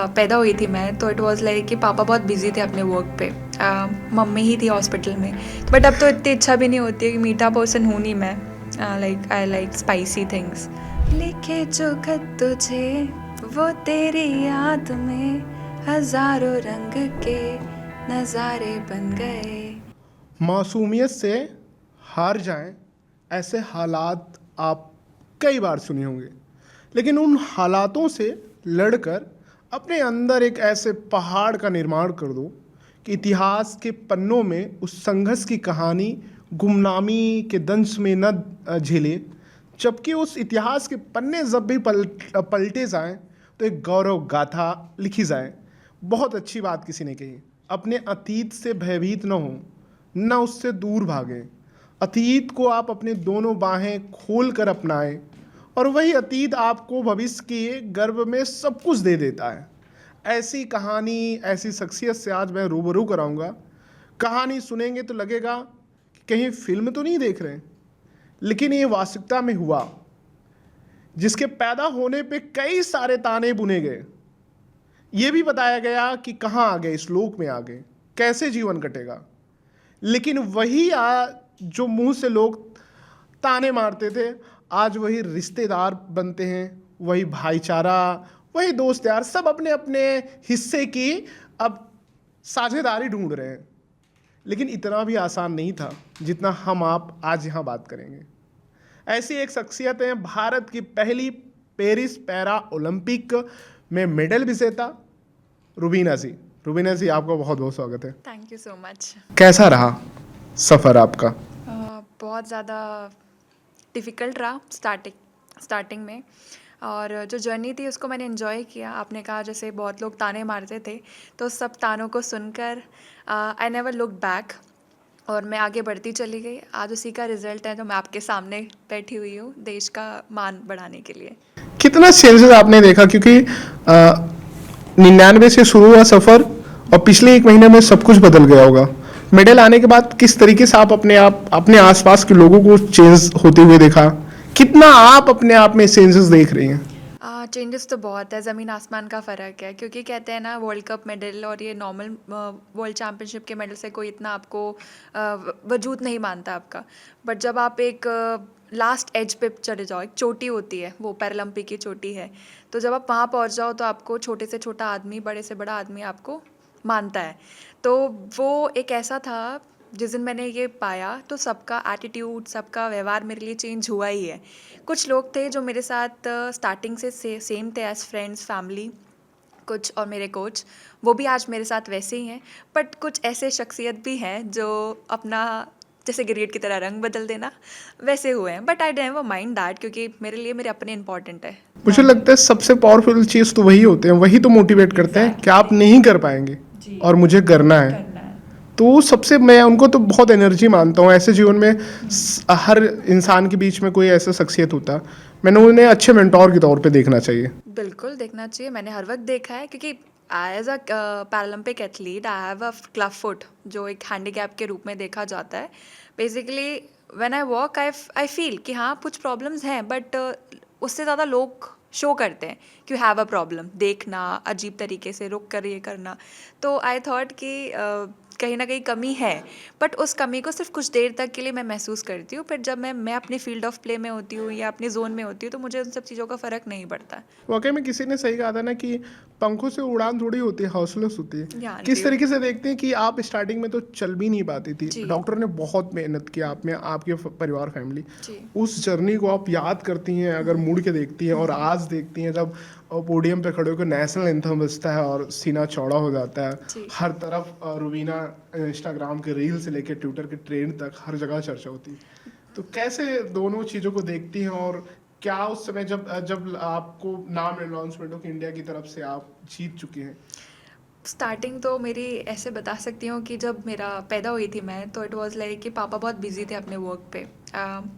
पैदा हुई थी मैं, तो इट वाज़ लाइक कि पापा बहुत बिजी थे अपने वर्क पे। मम्मी ही थी हॉस्पिटल में। बट अब तो इतनी इच्छा भी नहीं होती है कि मीठा पर्सन हूँ नहीं मैं। Like I like spicy things. लिखे जो खत तुझे वो तेरी याद में हजारों रंग के नज़ारे बन गए। मासूमियत से हार जाएं, ऐसे हालात आप कई बार सुने होंगे, लेकिन उन हालातों से लड़कर अपने अंदर एक ऐसे पहाड़ का निर्माण कर दो कि इतिहास के पन्नों में उस संघर्ष की कहानी गुमनामी के दंश में न झेले, जबकि उस इतिहास के पन्ने जब भी पलटे जाएं तो एक गौरव गाथा लिखी जाए। बहुत अच्छी बात किसी ने कही, अपने अतीत से भयभीत न हो, न उससे दूर भागें। अतीत को आप अपने दोनों बाहें खोल कर अपनाएं और वही अतीत आपको भविष्य के गर्भ में सब कुछ दे देता है। ऐसी कहानी, ऐसी शख्सियत से आज मैं रूबरू कराऊंगा। कहानी सुनेंगे तो लगेगा कि कहीं फिल्म तो नहीं देख रहे हैं, लेकिन ये वास्तविकता में हुआ, जिसके पैदा होने पे कई सारे ताने बुने गए। ये भी बताया गया कि कहाँ आ गए, इस लोक में आ गए, कैसे जीवन कटेगा। लेकिन वही जो मुंह से लोग ताने मारते थे, आज वही रिश्तेदार बनते हैं, वही भाईचारा, वही दोस्त यार, सब अपने अपने हिस्से की अब साझेदारी ढूंढ रहे हैं। लेकिन इतना भी आसान नहीं था जितना हम आप आज यहाँ बात करेंगे। ऐसी एक शख्सियत है, भारत की पहली पेरिस पैरा ओलंपिक में मेडल विजेता रुबीना जी। रुबीना जी, आपका बहुत बहुत स्वागत है। Thank you so much. कैसा रहा सफ़र आपका? बहुत ज़्यादा डिफ़िकल्ट रहा स्टार्टिंग में, और जो जर्नी थी उसको मैंने इन्जॉय किया। आपने कहा जैसे बहुत लोग ताने मारते थे, तो सब तानों को सुनकर आई नेवर लुक बैक, और मैं आगे बढ़ती चली गई। आज उसी का रिजल्ट है जो मैं आपके सामने बैठी हुई हूँ, देश का मान बढ़ाने के लिए। कितना चेंजेस आपने देखा, क्योंकि 99 से शुरू हुआ सफ़र और पिछले एक महीने में सब कुछ बदल गया होगा। मेडल आने के बाद किस तरीके से आप अपने आसपास के लोगों को चेंज होते हुए देखा? कितना आप अपने आप में चेंजेस देख रही हैं? चेंजेस तो बहुत है, ज़मीन आसमान का फ़र्क है। क्योंकि कहते हैं ना, वर्ल्ड कप मेडल और ये नॉर्मल वर्ल्ड चैम्पियनशिप के मेडल से कोई इतना आपको वजूद नहीं मानता आपका। बट जब आप एक लास्ट एज पे चले जाओ, एक चोटी होती है, वो पैरालंपिक की चोटी है, तो जब आप वहाँ पहुँच जाओ तो आपको छोटे से छोटा आदमी, बड़े से बड़ा आदमी आपको मानता है। तो वो एक ऐसा था, जिस दिन मैंने ये पाया तो सबका एटीट्यूड, सबका व्यवहार मेरे लिए चेंज हुआ ही है। कुछ लोग थे जो मेरे साथ स्टार्टिंग से सेम थे, एज फ्रेंड्स, फैमिली, कुछ और मेरे कोच, वो भी आज मेरे साथ वैसे ही हैं। बट कुछ ऐसे शख्सियत भी हैं जो अपना जैसे ग्रेड की तरह रंग बदल देना, वैसे हुए हैं। But I never mind that, क्योंकि मेरे लिए मेरे अपने इंपॉर्टेंट है। मुझे लगता है सबसे पावरफुल चीज़ तो वही होते हैं, वही तो मोटिवेट करते हैं कि आप नहीं कर पाएंगे और मुझे करना है। तो सबसे मैं उनको तो बहुत एनर्जी मानता हूँ। ऐसे जीवन में हर इंसान के बीच में कोई ऐसा शख्सियत होता, मैंने उन्हें अच्छे मेंटोर के तौर पे देखना चाहिए। बिल्कुल देखना चाहिए, मैंने हर वक्त देखा है। क्योंकि as a Paralympic athlete I have a club foot, जो एक हैंडीकैप के रूप में देखा जाता है। Basically when I walk I feel कि हाँ, कुछ प्रॉब्लम्स हैं, बट उससे ज़्यादा लोग शो करते हैं कि यू हैव अ प्रॉब्लम, देखना अजीब तरीके से, रुक कर ये करना। तो आई थॉट कि कहीं ना कहीं कमी है, बट उस कमी को सिर्फ कुछ देर तक के लिए मैं महसूस करती हूँ। फिर जब मैं अपनी फील्ड ऑफ प्ले में होती हूँ या अपनी जोन में होती हूँ, तो मुझे उन सब चीज़ों का फ़र्क नहीं पड़ता। वाकई में किसी ने सही कहा था ना कि पंखों से उड़ान थोड़ी होती है, हौसलों से होती है। हाँ किस जी। तरीके से देखते हैं कि आप स्टार्टिंग में तो चल भी नहीं पाती थी, जी। डॉक्टर ने बहुत मेहनत की आप में, आपके परिवार, फैमिली, जी। उस जर्नी को आप याद करती हैं, अगर मुड़ के देखती हैं और आज देखती हैं जब पोडियम पे खड़े होकर नेशनल एंथम बजता है और सीना चौड़ा हो जाता है। जी। हर तरफ रुबीना, इंस्टाग्राम के रील से लेकर ट्विटर के ट्रेंड तक हर जगह चर्चा होती है। तो कैसे दोनों चीज़ों को देखती हैं, और क्या उस समय जब जब आपको नाम अनाउंसमेंट हो कि इंडिया की तरफ से आप जीत चुके हैं? स्टार्टिंग तो मेरी ऐसे बता सकती हूँ कि जब मेरा पैदा हुई थी मैं, तो इट वाज़ लाइक कि पापा बहुत बिजी थे अपने वर्क पे।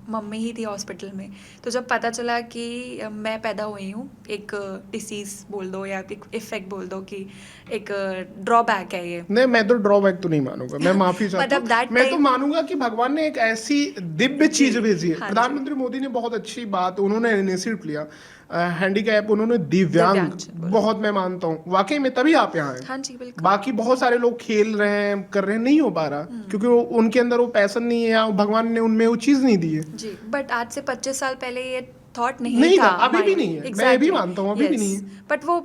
मम्मी ही थी हॉस्पिटल में। तो जब पता चला कि मैं पैदा हुई हूँ, एक डिसीज़ बोल दो या एक इफ़ेक्ट बोल दो, कि एक ड्रॉबैक है ये। नहीं, मैं तो ड्रॉबैक तो नहीं मानूंगा, मैं माफी चाहता मतलब दैट हूँ। मैं तो टाइम। मानूंगा कि भगवान ने एक ऐसी दिव्य जी। चीज भेजी है। हाँ जी। प्रधानमंत्री मोदी ने बहुत अच्छी बात उन्होंने इनिशिएटिव लिया। हैंडीकैप, उन्होंने दिव्यांग, दिव्यांगजन बोला। बहुत मैं मानता हूँ वाकई में, तभी आप यहाँ हैं। हाँ जी, बिल्कुल। बाकी बहुत सारे लोग खेल रहे हैं, कर रहे हैं, नहीं हो पा रहा क्योंकि उनके अंदर वो पैशन नहीं है या भगवान ने उनमें वो चीज़ नहीं दी है। जी, बट आज से 25 साल पहले ये थॉट नहीं नहीं था, था अभी भी माइंड नहीं है, मैं भी एग्जैक्टली। मानता हूँ अभी भी नहीं यस, है। बट वो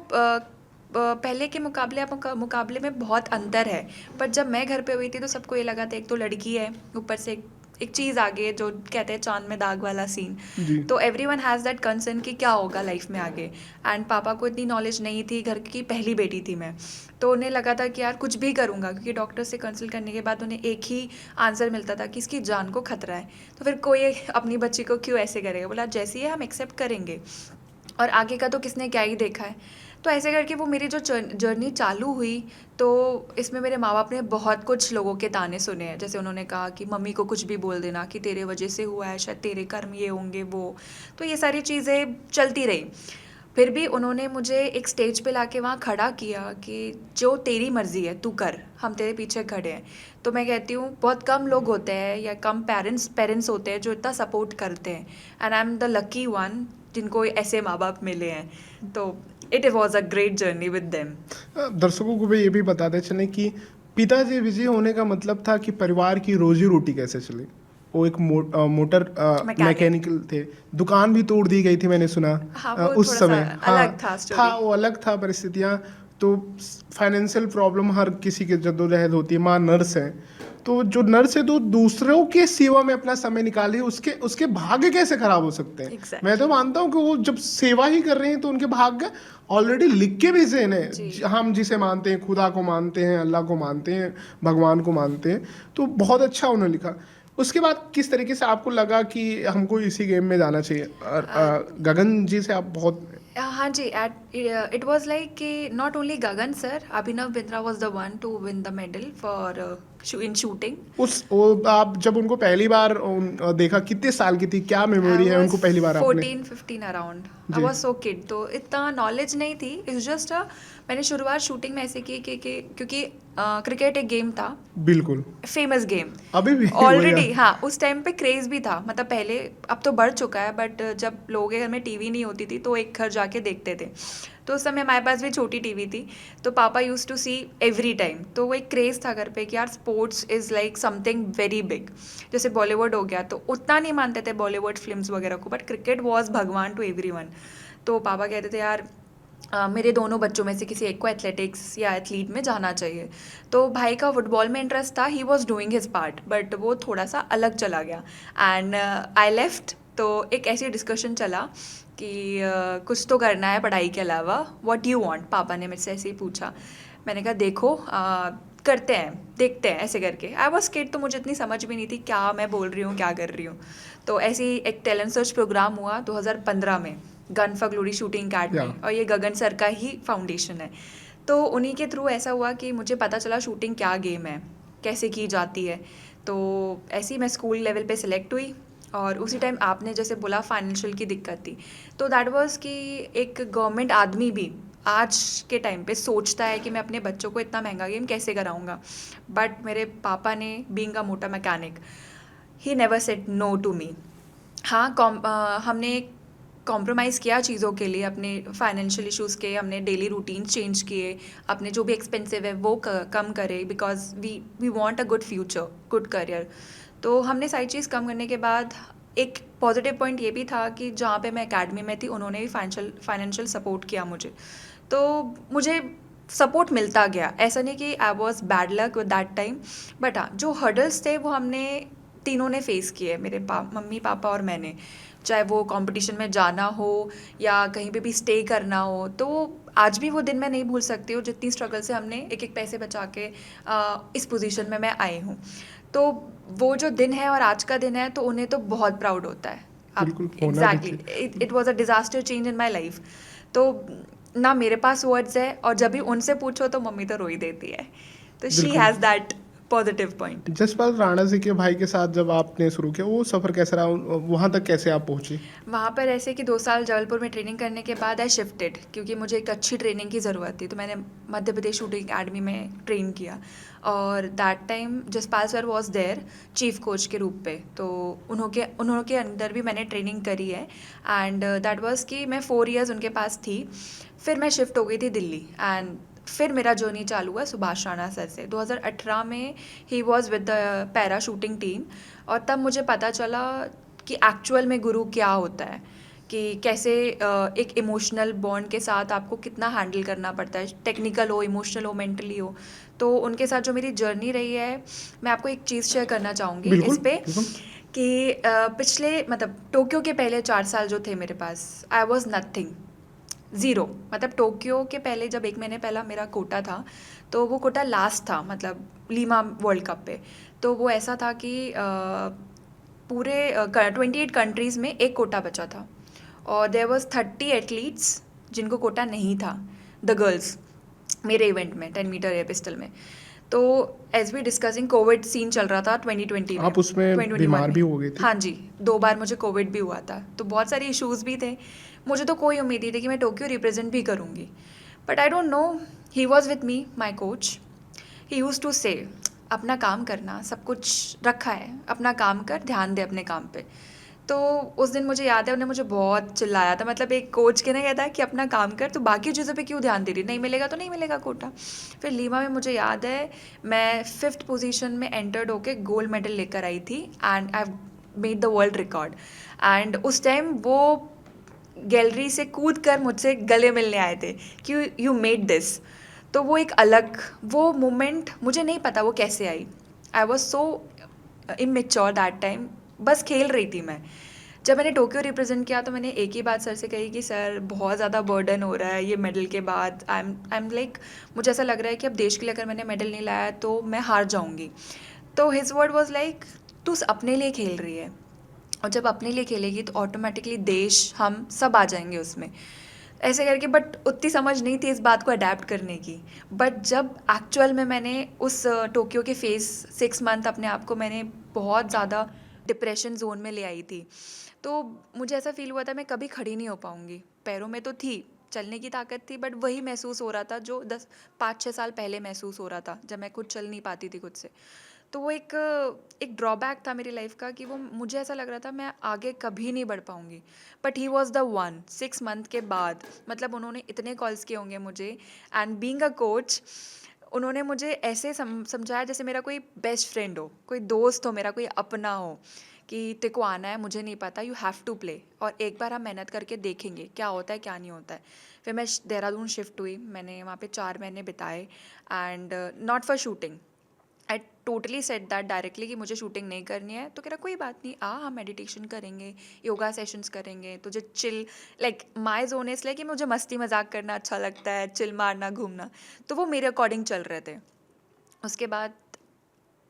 पहले के मुकाबले में बहुत अंतर है। बट जब मैं घर पे हुई थी तो सबको ये लगा था एक तो लड़की है, ऊपर से एक चीज़ आ गई है जो कहते हैं चांद में दाग वाला सीन। जी। तो एवरीवन हैज़ दैट कंसर्न कि क्या होगा लाइफ में आगे। एंड पापा को इतनी नॉलेज नहीं थी, घर की पहली बेटी थी मैं, तो उन्हें लगा था कि यार कुछ भी करूँगा, क्योंकि डॉक्टर से कंसल्ट करने के बाद उन्हें एक ही आंसर मिलता था कि इसकी जान को खतरा है, तो फिर कोई अपनी बच्ची को क्यों ऐसे करेगा। बोला जैसी है हम एक्सेप्ट करेंगे, और आगे का तो किसने क्या ही देखा है। तो ऐसे करके वो मेरी जो जर्नी चालू हुई, तो इसमें मेरे माँ बाप ने बहुत कुछ लोगों के ताने सुने हैं। जैसे उन्होंने कहा कि मम्मी को कुछ भी बोल देना कि तेरे वजह से हुआ है, शायद तेरे कर्म ये होंगे वो, तो ये सारी चीज़ें चलती रही। फिर भी उन्होंने मुझे एक स्टेज पे लाके वहाँ खड़ा किया कि जो तेरी मर्ज़ी है तू कर, हम तेरे पीछे खड़े हैं। तो मैं कहती हूँ बहुत कम लोग होते हैं या कम पेरेंट्स होते हैं जो इतना सपोर्ट करते हैं, and I am the lucky one जिनको ऐसे माँ बाप मिले हैं। तो it was a great journey with them. दर्शकों को भी ये भी बताते चलें कि पिताजी विजय होने का मतलब था कि परिवार की रोजी रोटी कैसे चले। वो एक मोटर मैकेनिकल थे, दुकान भी तोड़ दी गई थी मैंने सुना। हाँ, वो उस थोड़ा समय सा अलग था स्टोरी। वो अलग था परिस्थितियाँ। तो फाइनेंशियल प्रॉब्लम हर किसी की जद्दोजहद होती है। माँ नर्स है, तो जो नर्स है तो दूसरों के सेवा में अपना समय निकाले, उसके उसके भाग्य कैसे खराब हो सकते हैं। Exactly. मैं तो मानता हूँ कि वो जब सेवा ही कर रहे हैं तो उनके भाग्य ऑलरेडी लिख के भेजे हैं। जी। हम जिसे मानते हैं, खुदा को मानते हैं, अल्लाह को मानते हैं, भगवान को मानते हैं, तो बहुत अच्छा उन्होंने लिखा। उसके बाद किस तरीके से आपको लगा कि हमको इसी गेम में जाना चाहिए? और गगन जी से आप बहुत हाँ जी, इट वॉज लाइक कि not only Gagan sir, Abhinav Bindra was the one two win the medal for in shooting. आप जब उनको पहली बार देखा, कितने साल की थी, क्या मेमोरी है उनको पहली बार आपने? 14-15 अराउंड। आई जी। वॉज सो किड, तो इतना नॉलेज नहीं थी। इट्स जस्ट मैंने शुरुआत शूटिंग में ऐसे की कि क्योंकि क्रिकेट एक गेम था, बिल्कुल। फेमस गेम अभी भी ऑलरेडी। हाँ, उस टाइम पे क्रेज भी था, मतलब पहले, अब तो बढ़ चुका है, बट जब लोगों के घर में टीवी नहीं होती थी तो एक घर जाके देखते थे। तो उस समय हमारे पास भी छोटी टीवी थी, तो पापा use to see every time. तो वो एक क्रेज़ था घर पे कि यार sports is like something very big. जैसे बॉलीवुड हो गया, तो उतना नहीं मानते थे बॉलीवुड फिल्म्स वगैरह को, बट क्रिकेट वॉज भगवान टू एवरीवन। तो पापा कहते थे यार मेरे दोनों बच्चों में से किसी एक को एथलेटिक्स या एथलीट में जाना चाहिए। तो भाई का फुटबॉल में इंटरेस्ट था, he was doing his part, but वो थोड़ा सा अलग चला गया एंड आई लेफ्ट। तो एक ऐसी डिस्कशन चला कि कुछ तो करना है पढ़ाई के अलावा, व्हाट यू वांट, पापा ने मेरे से ऐसे ही पूछा। मैंने कहा देखो करते हैं, देखते हैं, ऐसे करके। आई वॉज किड, तो मुझे इतनी समझ भी नहीं थी क्या मैं बोल रही हूँ, क्या कर रही हूँ। तो ऐसे ही एक टैलेंट सर्च प्रोग्राम हुआ 2015 में, gun for glory shooting academy, और ये गगन सर का ही फाउंडेशन है। तो उन्हीं के थ्रू ऐसा हुआ कि मुझे पता चला शूटिंग क्या गेम है, कैसे की जाती है। तो ऐसे ही मैं स्कूल लेवल पे सिलेक्ट हुई, और उसी टाइम आपने जैसे बोला फाइनेंशियल की दिक्कत थी, तो दैट वाज कि एक गवर्नमेंट आदमी भी आज के टाइम पे सोचता है कि मैं अपने बच्चों को इतना महंगा गेम कैसे कराऊंगा। बट मेरे पापा ने, being a motor mechanic, he never said no to me. हाँ, हमने कॉम्प्रोमाइज़ किया चीज़ों के लिए, अपने फाइनेंशियल इश्यूज़ के, हमने डेली रूटीन चेंज किए, अपने जो भी एक्सपेंसिव है वो कम करे, because we want a good future, good career. तो हमने सारी चीज़ कम करने के बाद एक पॉजिटिव पॉइंट ये भी था कि जहाँ पे मैं एकेडमी में थी उन्होंने भी फाइनेंशियल सपोर्ट किया मुझे, तो मुझे सपोर्ट मिलता गया। ऐसा नहीं कि I was bad luck with that time, but हाँ, जो हर्डल्स थे वो हमने तीनों ने फेस किए, मेरे मम्मी पापा और मैंने। चाहे वो कंपटीशन में जाना हो या कहीं पे भी स्टे करना हो, तो आज भी वो दिन मैं नहीं भूल सकती हूँ, जितनी स्ट्रगल से हमने एक एक पैसे बचा के इस पोजीशन में मैं आई हूँ। तो वो जो दिन है और आज का दिन है, तो उन्हें तो बहुत प्राउड होता है। बिल्कुल होना भी exactly, it was a disaster change in my life. तो ना मेरे पास वर्ड्स है, और जब भी उनसे पूछो तो मम्मी तो रो ही देती है। तो शी बिल्कुल। Has that positive point. Jaspal Rana ji के भाई के साथ जब आपने शुरू किया, वो सफ़र कैसा रहा? वहाँ तक कैसे आप पहुँची? वहाँ पर ऐसे कि 2 साल जबलपुर में ट्रेनिंग करने के बाद आई शिफ्टेड, क्योंकि मुझे एक अच्छी ट्रेनिंग की ज़रूरत थी, तो मैंने मध्य प्रदेश शूटिंग अकेडमी में ट्रेन किया। और that time Jaspal sir was there chief coach के रूप पे, तो उन्होंने अंदर भी मैंने ट्रेनिंग करी है। एंड दैट वाज कि मैं 4 इयर्स उनके पास थी। फिर मैं शिफ्ट हो गई थी दिल्ली, एंड फिर मेरा जर्नी चालू हुआ सुभाष राणा सर से 2018 में। He was with the para shooting team, और तब मुझे पता चला कि एक्चुअल में गुरु क्या होता है, कि कैसे एक इमोशनल बॉन्ड के साथ आपको कितना हैंडल करना पड़ता है, टेक्निकल हो, इमोशनल हो, मेंटली हो। तो उनके साथ जो मेरी जर्नी रही है, मैं आपको एक चीज़ शेयर करना चाहूँगी बिल्कुल, इस पे बिल्कुल। कि पिछले मतलब टोक्यो के पहले 4 साल जो थे मेरे पास, आई वॉज नथिंग, ज़ीरो। मतलब टोक्यो के पहले जब 1 महीने पहला मेरा कोटा था, तो वो कोटा लास्ट था, मतलब लीमा वर्ल्ड कप पे। तो वो ऐसा था कि पूरे 28 कंट्रीज़ में एक कोटा बचा था, और देयर वाज 30 एथलीट्स जिनको कोटा नहीं था, द गर्ल्स, मेरे इवेंट में 10 मीटर एयर पिस्टल में। तो as we discussing, Covid scene चल रहा था 2020 में, आप उसमें 2021 बीमार में। भी हो गई थी? हाँ जी, 2 बार मुझे कोविड भी हुआ था, तो बहुत सारे इश्यूज़ भी थे। मुझे तो कोई उम्मीद नहीं थी कि मैं टोक्यो रिप्रेजेंट भी करूँगी, but I don't know, he was with me, my coach. He use to say, अपना काम करना, सब कुछ रखा है, अपना काम कर, ध्यान दे अपने काम पे। तो उस दिन मुझे याद है, उन्होंने मुझे बहुत चिल्लाया था, मतलब एक कोच के ना कहता है कि अपना काम कर, तो बाकी चीज़ों पे क्यों ध्यान दे रही, नहीं मिलेगा तो नहीं मिलेगा कोटा। फिर लीमा में मुझे याद है, मैं 5th पोजीशन में एंटर्ड होके गोल्ड मेडल लेकर आई थी, and I made the world record. And उस टाइम वो गैलरी से कूद कर मुझसे गले मिलने आए थे कि यू मेड दिस। तो वो एक अलग, वो मोमेंट मुझे नहीं पता वो कैसे आई। I was so immature that time, बस खेल रही थी मैं। जब मैंने टोक्यो रिप्रेजेंट किया, तो मैंने एक ही बात सर से कही कि सर बहुत ज़्यादा बर्डन हो रहा है ये मेडल के बाद। आई एम लाइक, मुझे ऐसा लग रहा है कि अब देश के लिए अगर मैंने मेडल नहीं लाया तो मैं हार जाऊँगी। तो हिज वर्ड वॉज लाइक, तू अपने लिए खेल रही है, और जब अपने लिए खेलेगी तो ऑटोमेटिकली देश, हम सब आ जाएंगे उसमें, ऐसे करके। बट उतनी समझ नहीं थी इस बात को अडेप्ट करने की। बट जब एक्चुअल में मैंने उस टोक्यो के फेस 6 मंथ अपने आप को, मैंने बहुत ज़्यादा डिप्रेशन जोन में ले आई थी। तो मुझे ऐसा फील हुआ था मैं कभी खड़ी नहीं हो पाऊँगी। पैरों में तो थी, चलने की ताकत थी, बट वही महसूस हो रहा था जो 5-6 साल पहले महसूस हो रहा था, जब मैं खुद चल नहीं पाती थी खुद से। तो वो एक एक ड्रॉबैक था मेरी लाइफ का, कि वो मुझे ऐसा लग रहा था मैं आगे कभी नहीं बढ़ पाऊँगी। But he was the one, 6 month के बाद, मतलब उन्होंने इतने कॉल्स किए होंगे मुझे, एंड बीइंग अ कोच, उन्होंने मुझे ऐसे समझाया जैसे मेरा कोई बेस्ट फ्रेंड हो, कोई दोस्त हो, मेरा कोई अपना हो, कि तेरे को आना है, मुझे नहीं पता, यू हैव टू प्ले, और एक बार हम मेहनत करके देखेंगे क्या होता है क्या नहीं होता है। फिर मैं देहरादून शिफ्ट हुई, मैंने वहाँ पे 4 महीने बिताए, and not for shooting. I totally set that directly कि मुझे शूटिंग नहीं करनी है। तो कह रहा कोई बात नहीं, हम मेडिटेशन करेंगे, योगा सेशंस करेंगे, तुझे chill, like my zone is like कि मुझे मस्ती मजाक करना अच्छा लगता है, चिल मारना, घूमना। तो वो मेरे अकॉर्डिंग चल रहे थे। उसके बाद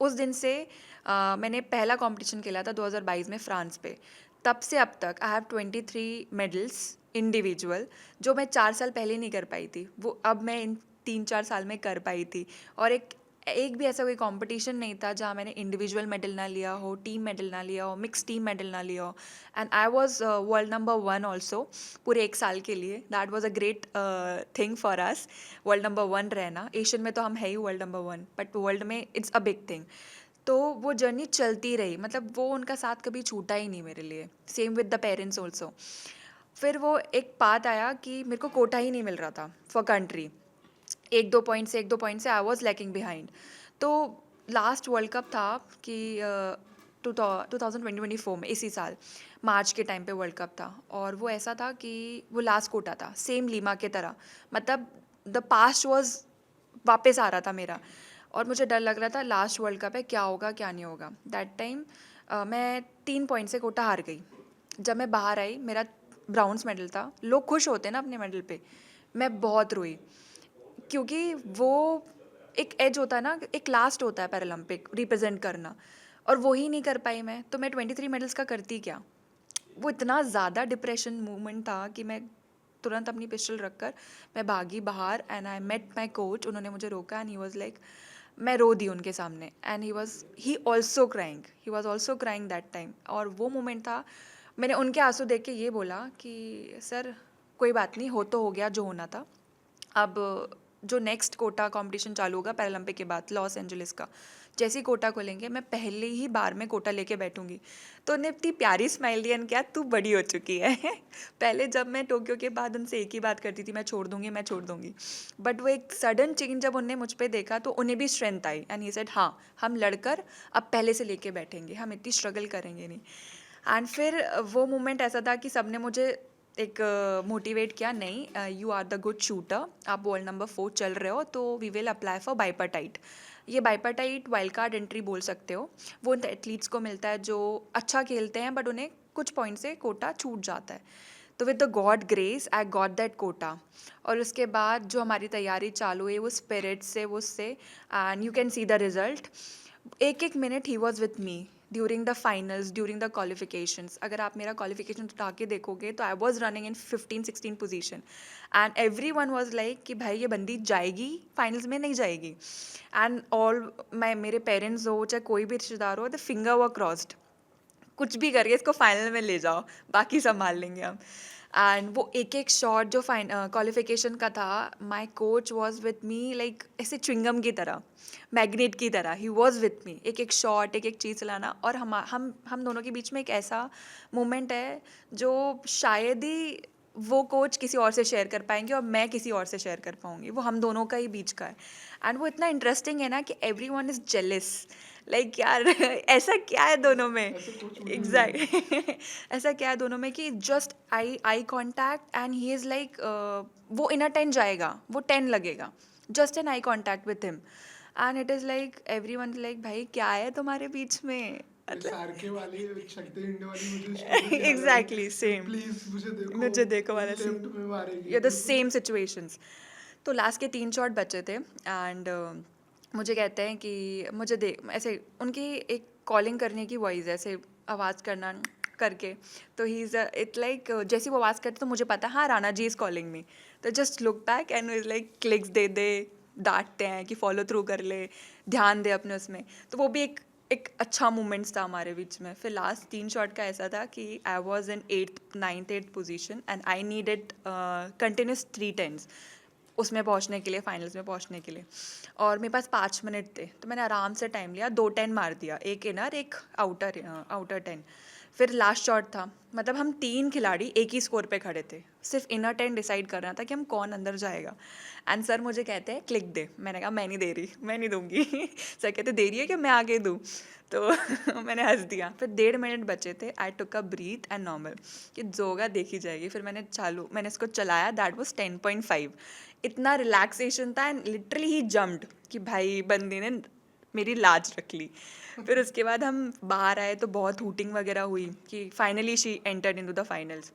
उस दिन से मैंने पहला कंपटीशन खेला था 2022 में फ्रांस पे। तब से अब तक आई हैव 23 मेडल्स इंडिविजुअल, जो मैं 4 साल पहले नहीं कर पाई थी, वो अब मैं इन 3-4 साल में कर पाई थी। और एक एक भी ऐसा कोई कंपटीशन नहीं था जहाँ मैंने इंडिविजुअल मेडल ना लिया हो, टीम मेडल ना लिया हो, मिक्स टीम मेडल ना लिया हो। And I was world number 1 also, पूरे 1 साल के लिए। That was a great thing for us, world number 1 रहना। एशियन में तो हम है ही वर्ल्ड नंबर 1, बट वर्ल्ड में इट्स अ बिग थिंग। तो वो जर्नी चलती रही, मतलब वो उनका साथ कभी छूटा ही नहीं मेरे लिए। Same with the parents also. फिर वो एक बात आया कि मेरे को कोटा ही नहीं मिल रहा था फॉर कंट्री, 1-2 पॉइंट से आई वॉज लैकिंग बिहाइंड। तो लास्ट वर्ल्ड कप था कि 2024 में, इसी साल मार्च के टाइम पे वर्ल्ड कप था, और वो ऐसा था कि वो लास्ट कोटा था, सेम लीमा के तरह। मतलब द पास्ट वॉज वापस आ रहा था मेरा, और मुझे डर लग रहा था लास्ट वर्ल्ड कप है, क्या होगा क्या नहीं होगा। दैट टाइम मैं 3 पॉइंट से कोटा हार गई। जब मैं बाहर आई, मेरा ब्राउन्स मेडल था, लोग खुश होते हैं ना अपने मेडल पे, मैं बहुत रोई, क्योंकि वो एक एज होता है ना, एक लास्ट होता है पैरालंपिक रिप्रेजेंट करना, और वो ही नहीं कर पाई मैं, तो मैं 23 मेडल्स का करती क्या। वो इतना ज़्यादा डिप्रेशन मूवमेंट था कि मैं तुरंत अपनी पिस्टल रखकर मैं भागी बाहर, and I met my coach. उन्होंने मुझे रोका, एंड ही वॉज लाइक, मैं रो दी उनके सामने and he was also crying that time. और वो मोमेंट था, मैंने उनके आंसू देख के ये बोला कि सर कोई बात नहीं, हो तो हो गया जो होना था। अब जो नेक्स्ट कोटा कंपटीशन चालू होगा पैरालंपिक के बाद लॉस एंजलिस का, जैसे ही कोटा खोलेंगे मैं पहले ही बार में कोटा लेके बैठूंगी। तो उन्हें इतनी प्यारी स्माइल दी एंड क्या तू बड़ी हो चुकी है पहले जब मैं टोक्यो के बाद उनसे एक ही बात करती थी, मैं छोड़ दूंगी मैं छोड़ दूंगी, बट वो एक सडन चेंज जब उन्हें मुझ पे देखा तो उन्हें भी strength I and he said हाँ हम लड़कर अब पहले से लेके बैठेंगे, हम इतनी स्ट्रगल करेंगे नहीं। एंड फिर वो मोमेंट ऐसा था कि सबने मुझे एक मोटिवेट किया, नहीं you are the good shooter, आप वर्ल्ड नंबर 4 चल रहे हो तो we will apply for bipartite. ये बाइपाटाइट वाइल्ड कार्ड एंट्री बोल सकते हो, वो उन एथलीट्स को मिलता है जो अच्छा खेलते हैं बट उन्हें कुछ पॉइंट से कोटा छूट जाता है। तो with the God grace I got that quota. और उसके बाद जो हमारी तैयारी चालू है वो स्पिरिट से, वो उससे, and you can see the result. एक एक minute he was with me during the finals, during the qualifications. अगर आप मेरा क्वालिफिकेशन उठा के देखोगे तो I was running in 15-16 position and every one was like कि भाई ये बंदी जाएगी फाइनल्स में, नहीं जाएगी। एंड ऑल मेरे पेरेंट्स हो चाहे कोई भी रिश्तेदार हो, द फिंगर वर क्रॉस्ड, कुछ भी करके इसको फाइनल में ले जाओ, बाकी संभाल लेंगे हम। एंड वो एक एक शॉट जो क्वालिफिकेशन का था, my coach was with me like ऐसे च्विंगम की तरह, मैग्नेट की तरह, ही वॉज विथ मी। एक एक शॉट, एक एक चीज़ चलाना। और हम दोनों के बीच में एक ऐसा मोमेंट है जो शायद ही वो कोच किसी और से शेयर कर पाएंगे और मैं किसी और से शेयर कर पाऊंगी, वो हम दोनों का ही बीच का है। एंड वो इतना इंटरेस्टिंग है ना कि एवरी वन इज़ जेलिस, लाइक यार ऐसा क्या है दोनों में, एग्जैक्ट ऐसा क्या है दोनों में कि just eye contact and he is like वो इनर 10 जाएगा, वो 10 लगेगा, just an eye contact with him and it is like every one like भाई क्या है तुम्हारे बीच में, सारके वाली शक्ति इंडिया वाली मुझे स्टोरी याद आई एग्जैक्टली कि सेम, प्लीज मुझे देखो वाला लेफ्ट सीन, में मारेगी ये द तो सेम सिचुएशंस। तो लास्ट के 3 शॉट बचे थे एंड मुझे कहते हैं कि मुझे दे ऐसे उनकी एक कॉलिंग करने की वॉइस है, ऐसे आवाज़ करना करके, तो ही इज़ इट लाइक जैसे वो आवाज़ करते तो मुझे पता हाँ Rana ji is calling me, तो just look back and is like clicks दे दे, डांटते हैं कि फॉलो थ्रू कर ले, ध्यान दे अपने उसमें। तो वो भी एक अच्छा मोमेंट्स था हमारे बीच में। फिर लास्ट 3 शॉट का ऐसा था कि I was in 8th 9th 8th position and I needed continuous 3 10s उसमें पहुंचने के लिए, फाइनल्स में पहुंचने के लिए। और मेरे पास 5 मिनट थे तो मैंने आराम से टाइम लिया, 2 10 मार दिया, एक इनर एक आउटर 10। फिर लास्ट शॉट था, मतलब हम 3 खिलाड़ी एक ही स्कोर पे खड़े थे, सिर्फ इनर 10 डिसाइड करना था कि हम कौन अंदर जाएगा। एंड सर मुझे कहते हैं क्लिक दे, मैंने कहा मैं नहीं दे रही, मैं नहीं दूंगी सर कहते दे रही है कि मैं आगे दूँ, तो मैंने हंस दिया। फिर 1.5 मिनट बचे थे, आई टुक अ ब्रीथ एंड नॉर्मल कि जो होगा देखी जाएगी। फिर मैंने इसको चलाया, दैट वाज 10.5। इतना रिलैक्सेशन था एंड लिटरली ही जम्प्ड कि भाई बंदी ने मेरी लाज रख ली। फिर उसके बाद हम बाहर आए तो बहुत हूटिंग वगैरह हुई कि finally she entered into the finals.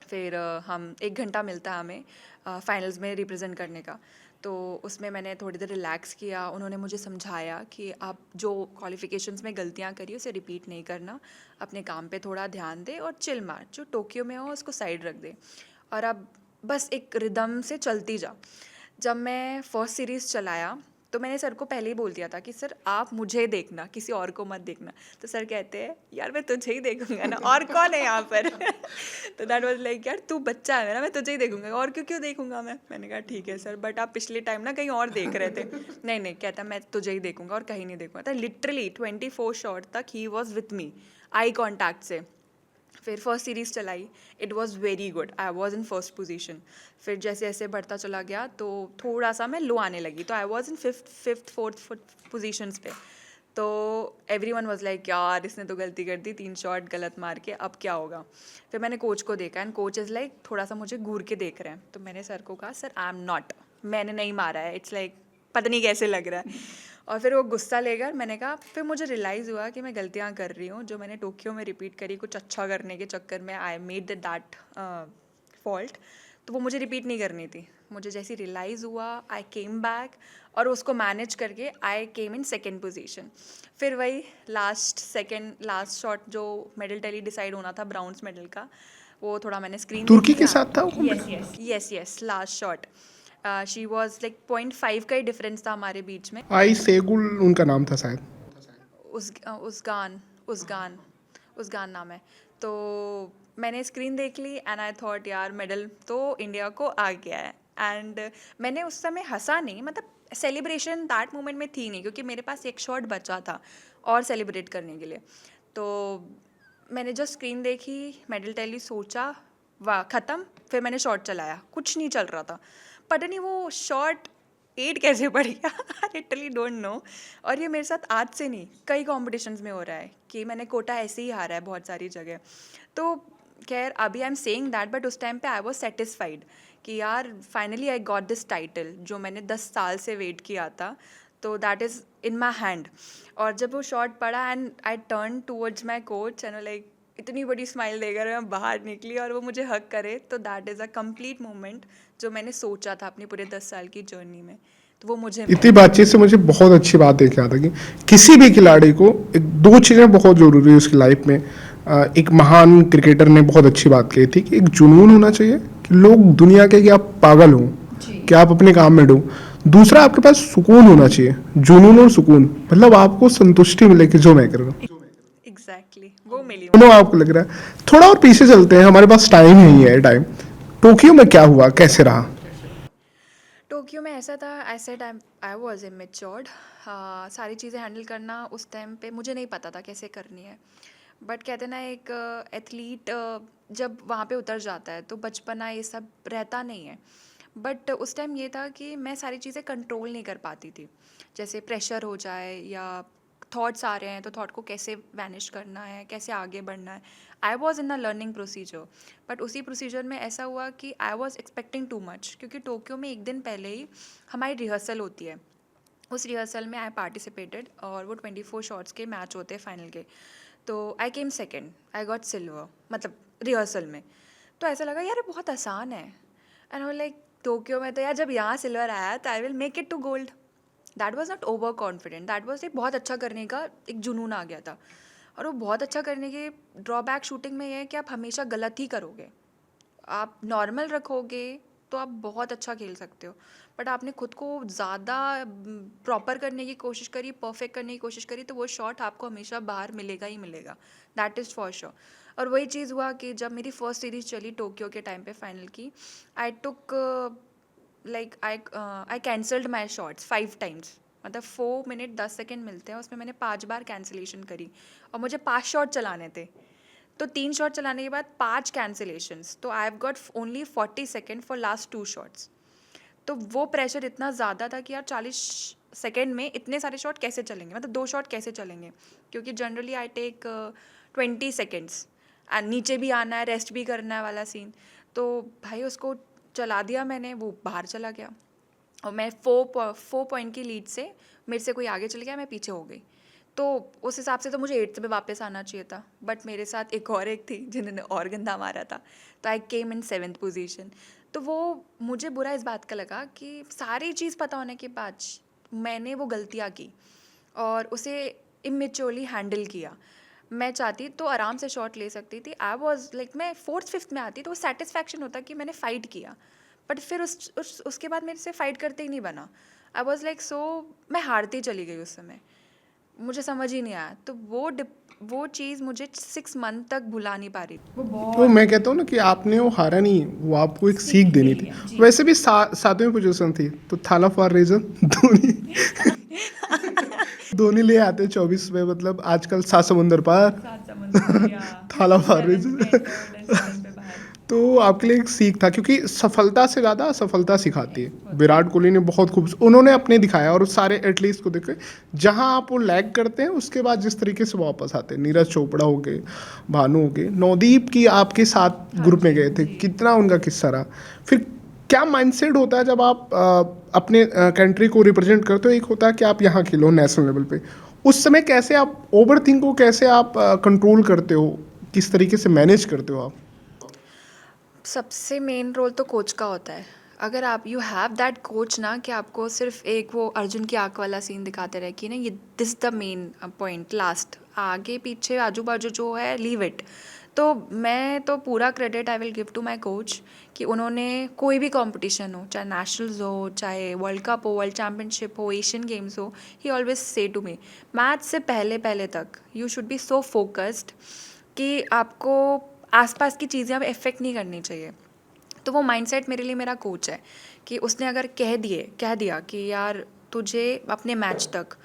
फिर हम 1 घंटा मिलता है हमें फाइनल्स में रिप्रेजेंट करने का, तो उसमें मैंने थोड़ी देर रिलैक्स किया। उन्होंने मुझे समझाया कि आप जो क्वालिफिकेशंस में गलतियां करी उसे रिपीट नहीं करना, अपने काम पे थोड़ा ध्यान दे और चिल मार, जो टोक्यो में हो उसको साइड रख दे और अब बस एक रिदम से चलती जा। जब मैं फर्स्ट सीरीज़ चलाया तो मैंने सर को पहले ही बोल दिया था कि सर आप मुझे देखना, किसी और को मत देखना। तो सर कहते हैं यार मैं तुझे ही देखूंगा ना, और कौन है यहाँ पर तो दैट वाज लाइक यार तू बच्चा है ना, मैं तुझे ही देखूंगा, और क्यों क्यों देखूंगा मैं। मैंने कहा ठीक है सर, बट आप पिछले टाइम ना कहीं और देख रहे थे नहीं नहीं, कहता मैं तुझे ही देखूंगा और कहीं नहीं देखूंगा। तो लिटरली 24 शॉट तक ही was with me, eye contact से। फिर फर्स्ट सीरीज़ चलाई, it was very good, I was in first position. फिर जैसे जैसे बढ़ता चला गया तो थोड़ा सा मैं लो आने लगी, तो I was in fifth fourth positions पे। तो एवरी वन वॉज लाइक यार इसने तो गलती कर दी, 3 शॉट गलत मार के, अब क्या होगा। फिर मैंने कोच को देखा एंड कोच इज़ लाइक थोड़ा सा मुझे घूर के देख रहे हैं, तो मैंने सर को कहा सर आई एम नॉट, मैंने नहीं मारा है, इट्स लाइक पता नहीं कैसे लग रहा है। और फिर वो गुस्सा लेकर मैंने कहा, फिर मुझे रियलाइज़ हुआ कि मैं गलतियाँ कर रही हूँ जो मैंने टोक्यो में रिपीट करी कुछ अच्छा करने के चक्कर में, आई मेड दैट फॉल्ट, तो वो मुझे रिपीट नहीं करनी थी। मुझे जैसे रियलाइज़ हुआ आई केम बैक और उसको मैनेज करके आई केम इन सेकेंड पोजीशन। फिर वही लास्ट शॉट जो मेडल टैली डिसाइड होना था ब्राउन्स मेडल का, वो थोड़ा मैंने स्क्रीन तुर्की के साथ था वो yes last shot she was like 0.5 का ही डिफरेंस था हमारे बीच में। आई सेगुल उनका नाम था शायद। उसगान उसगान उसगान नाम है। तो मैंने स्क्रीन देख ली एंड आई थॉट यार मेडल तो इंडिया को आ गया है। एंड मैंने उस समय हंसा नहीं, मतलब सेलिब्रेशन दैट मोमेंट में थी नहीं, क्योंकि मेरे पास एक शॉट बचा था और सेलिब्रेट करने के लिए। तो मैंने जो स्क्रीन देखी, मेडल टैली सोचा, वाह ख़त्म। फिर मैंने शॉट चलाया, कुछ नहीं चल रहा था, पता नहीं वो शॉट 8 कैसे पड़ गया। I literally don't know. और ये मेरे साथ आज से नहीं, कई कॉम्पिटिशन्स में हो रहा है कि मैंने कोटा ऐसे ही हारा है बहुत सारी जगह। तो खैर अभी I am saying that, but उस टाइम पे आई वाज सेटिस्फाइड कि यार finally I got this title जो मैंने 10 साल से वेट किया था। तो that is in my hand. और जब वो शॉट पड़ा and I turn towards my coach and like इतनी बड़ी स्माइल देकर मैं बाहर निकली और वो मुझे हक करे, तो that is a complete moment जो मैंने सोचा था अपनी पूरे 10 साल की जर्नी में, तो वो मुझे मिला। इतनी बातचीत से मुझे बहुत अच्छी बात देख आता कि किसी भी खिलाड़ी को एक दो चीज़ें बहुत ज़रूरी है उसकी लाइफ में। एक महान क्रिकेटर ने बहुत अच्छी बात कही थी कि एक जुनून होना चाहिए कि लोग दुनिया के कि आप पागल हो, कि आप अपने काम में डो। दूसरा, आपके पास सुकून होना चाहिए, जुनून और सुकून, मतलब आपको संतुष्टि मिले कि जो मैं कर रहा हूँ। एग्जैक्टली वो मिली दोनों मुझे। आपको लग रहा है। थोड़ा और पीछे चलते हैं, हमारे पास टाइम नहीं है टाइम। टोक्यो में क्या हुआ, कैसे रहा? टोक्यो में ऐसा था, ऐसे टाइम आई वॉज इमेच्योर्ड। सारी चीज़ें हैंडल करना उस टाइम पे मुझे नहीं पता था कैसे करनी है। बट कहते ना एक एथलीट जब वहाँ पे उतर जाता है तो बचपना ये सब रहता नहीं है। बट उस टाइम ये था कि मैं सारी चीज़ें कंट्रोल नहीं कर पाती थी। जैसे प्रेशर हो जाए या थॉट्स आ रहे हैं तो थॉट को कैसे वैनिश करना है, कैसे आगे बढ़ना है। I was in a learning procedure, but उसी प्रोसीजर में ऐसा हुआ कि I was expecting too much, क्योंकि टोक्यो में एक दिन पहले ही हमारी रिहर्सल होती है। उस रिहर्सल में आई पार्टिसिपेटेड और वो 24 शॉट्स के मैच होते हैं फाइनल के। तो I came second, I got silver, मतलब रिहर्सल में। तो ऐसा लगा यार ये बहुत आसान है। एंड आई लाइक टोक्यो में तो यार जब यहाँ सिल्वर आया तो I will make it to gold. That was not over confident, that was एक बहुत अच्छा करने का एक जुनून आ गया था। और वो बहुत अच्छा करने के ड्रॉबैक शूटिंग में ये है कि आप हमेशा गलत ही करोगे। आप नॉर्मल रखोगे तो आप बहुत अच्छा खेल सकते हो, बट आपने खुद को ज़्यादा प्रॉपर करने की कोशिश करी, परफेक्ट करने की कोशिश करी, तो वो शॉट आपको हमेशा बाहर मिलेगा ही मिलेगा। That is for sure. और वही चीज़ हुआ कि जब मेरी फर्स्ट सीरीज़ चली टोक्यो के टाइम पे फाइनल की, I took like I cancelled my shots 5 times. मतलब 4 मिनट 10 सेकेंड मिलते हैं, उसमें मैंने 5 बार कैंसिलेशन करी और मुझे 5 शॉट चलाने थे। तो 3 शॉट चलाने के बाद 5 कैंसिलेशंस, तो I have got only 40 second for last 2 shots. तो वो प्रेशर इतना ज़्यादा था कि यार 40 सेकेंड में इतने सारे शॉट कैसे चलेंगे, मतलब 2 शॉट कैसे चलेंगे, क्योंकि generally I take 20 seconds and नीचे भी आना है, रेस्ट भी करना है वाला सीन। तो भाई उसको चला दिया मैंने, वो बाहर चला गया और मैं 4 पॉइंट की लीड से मेरे से कोई आगे चल गया, मैं पीछे हो गई। तो उस हिसाब से तो मुझे 8th में वापस आना चाहिए था, बट मेरे साथ एक थी जिन्होंने और गंदा मारा था, तो I came in 7th position. तो वो मुझे बुरा इस बात का लगा कि सारी चीज़ पता होने के बाद मैंने वो गलतियाँ की और उसे इमेच्योरली हैंडल किया। मैं चाहती तो आराम से शॉट ले सकती थी। आई वॉज लाइक मैं 4th 5th में आती तो वो सेटिस्फैक्शन होता कि मैंने फ़ाइट किया, बट फिर उसके बाद मेरे से फ़ाइट करते ही नहीं बना। आई वॉज लाइक सो, मैं हारती चली गई उस समय, मुझे समझ ही नहीं आया। तो वो चीज़ मुझे 6 मंथ तक भुला नहीं पा रही थी। वो तो बहुत मैं कहता हूँ ना कि आपने वो हारा नहीं, वो आपको एक सीख सीख देनी मिली थी। है जी। वैसे भी 7वीं पोजीशन थी, तो थाला फॉर रीजन धोनी। धोनी ले आते 24 में, मतलब आजकल 7 समुंदर पार। 7 समुंदर या थाला फॉर 7th रीजन। पे एंटर्ड एंड 7th पे बाहर। तो आपके लिए एक सीख था, क्योंकि सफलता से ज़्यादा असफलता सिखाती है। विराट कोहली ने बहुत खूब उन्होंने अपने दिखाया, और सारे एथलीट्स को देखे जहां आप वो लैग करते हैं उसके बाद जिस तरीके से वापस आते हैं। नीरज चोपड़ा हो गए, भानु हो गए, नवदीप की आपके साथ हाँ ग्रुप में जी गए थे, जी। कितना उनका किस्सा रहा। फिर क्या माइंडसेट होता है जब आप अपने कंट्री को रिप्रेजेंट करते हो? एक होता है कि आप यहाँ खेलो नेशनल लेवल पे, उस समय कैसे आप ओवर थिंक को कैसे आप कंट्रोल करते हो, किस तरीके से मैनेज करते हो आप? सबसे मेन रोल तो कोच का होता है। अगर आप यू हैव दैट कोच ना, कि आपको सिर्फ एक वो अर्जुन की आँख वाला सीन दिखाते रहे कि ना ये this the main point, last आगे पीछे आजू बाजू जो है लीव इट। तो मैं तो पूरा credit I will give to my coach कि उन्होंने कोई भी कंपटीशन हो, चाहे नेशनल्स हो, चाहे वर्ल्ड कप हो, वर्ल्ड चैम्पियनशिप हो, एशियन गेम्स हो, he always say to me match से पहले पहले तक you should be so focused कि आपको आसपास की चीज़ें अब इफ़ेक्ट नहीं करनी चाहिए। तो वो माइंडसेट मेरे लिए मेरा कोच है कि उसने अगर कह दिया कि यार तुझे अपने मैच तक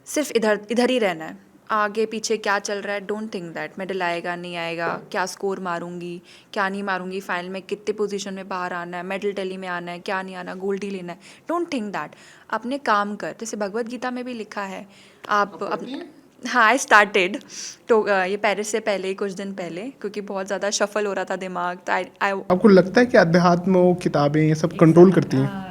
सिर्फ इधर इधर ही रहना है, आगे पीछे क्या चल रहा है डोंट थिंक दैट, मेडल आएगा नहीं आएगा, क्या स्कोर मारूंगी क्या नहीं मारूंगी, फाइनल में कितने पोजीशन में बाहर आना है, मेडल टैली में आना है क्या नहीं आना, गोल्ड ही लेना है, डोंट थिंक दैट। अपने काम कर, जैसे भगवत गीता में भी लिखा है आप अपने। हाँ आई स्टार्टेड तो ये पेरिस से पहले ही कुछ दिन पहले, क्योंकि बहुत ज़्यादा शफल हो रहा था दिमाग, तो आई आपको लगता है कि अध्यात्म वो किताबें ये सब कंट्रोल करती हैं,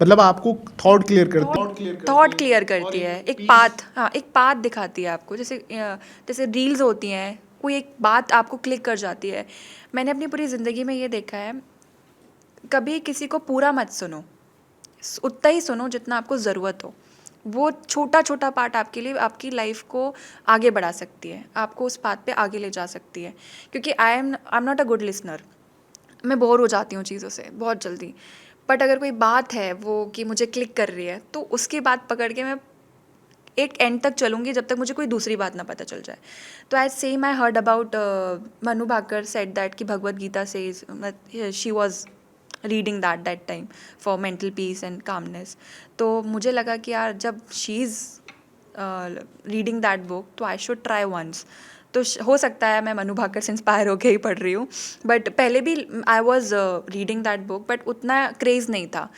मतलब आपको थॉट क्लियर करती हैं? थॉट क्लियर करती है, एक पाथ, हाँ एक पाथ दिखाती है आपको, जैसे रील्स होती हैं, कोई एक बात आपको क्लिक कर जाती है। मैंने अपनी पूरी ज़िंदगी में ये देखा है, कभी किसी को पूरा मत सुनो, उतना ही सुनो जितना आपको ज़रूरत हो। वो छोटा छोटा पार्ट आपके लिए आपकी लाइफ को आगे बढ़ा सकती है, आपको उस पाथ पे आगे ले जा सकती है। क्योंकि आई am not a good listener, मैं बोर हो जाती हूँ चीज़ों से बहुत जल्दी। बट अगर कोई बात है वो कि मुझे क्लिक कर रही है, तो उसकी बात पकड़ के मैं एक एंड तक चलूँगी जब तक मुझे कोई दूसरी बात ना पता चल जाए। तो as same I heard about Manu Bhaker said that कि भगवत गीता से she was reading that time for mental peace and calmness. तो मुझे लगा कि यार जब she is reading that book तो आई शुड ट्राई वंस। तो हो सकता है मैं मनु भाकर से इंस्पायर होकर ही पढ़ रही हूँ, बट पहले भी I was reading that book but उतना क्रेज़ नहीं था।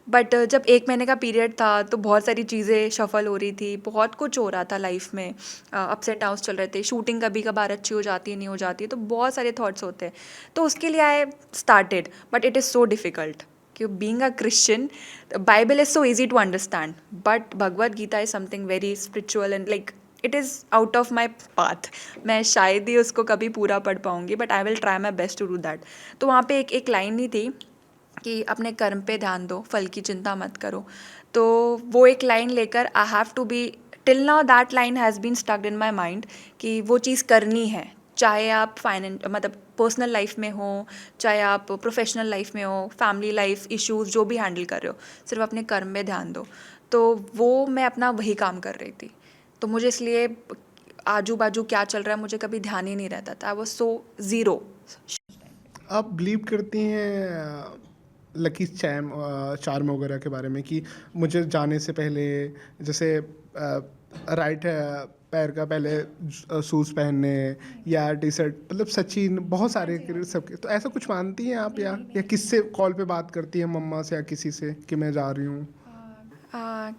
बट जब 1 महीने का पीरियड था तो बहुत सारी चीज़ें शफल हो रही थी, बहुत कुछ हो रहा था लाइफ में, अप्स एंड डाउन्स चल रहे थे, शूटिंग कभी कभार अच्छी हो जाती है नहीं हो जाती है, तो बहुत सारे थॉट्स होते हैं। तो उसके लिए I started, but it is so difficult कि being a Christian, Bible is so easy to understand, but Bhagavad Gita is something very spiritual and like it is out of my path. मैं शायद ही उसको कभी पूरा पढ़ पाऊँगी, but I will try my best to do that. तो वहाँ पे एक लाइन नहीं थी कि अपने कर्म पे ध्यान दो, फल की चिंता मत करो। तो वो एक लाइन लेकर I have to be, till now that line has been stucked in my mind कि वो चीज़ करनी है, चाहे आप मतलब पर्सनल लाइफ में हो, चाहे आप प्रोफेशनल लाइफ में हो, फैमिली लाइफ इश्यूज़ जो भी हैंडल कर रहे हो, सिर्फ अपने कर्म में ध्यान दो। तो वो मैं अपना वही काम कर रही थी, तो मुझे इसलिए आजू बाजू क्या चल रहा है मुझे कभी ध्यान ही नहीं रहता था, आई वॉज सो ज़ीरो। आप बिलीव करती हैं लकी चार्म वगैरह के बारे में कि मुझे जाने से पहले जैसे राइट पैर का पहले शूज़ पहनने या टी शर्ट, मतलब सचिन बहुत सारे सबके, तो ऐसा कुछ मानती हैं आप या किससे कॉल पे बात करती हैं, मम्मा से या किसी से कि मैं जा रही हूँ,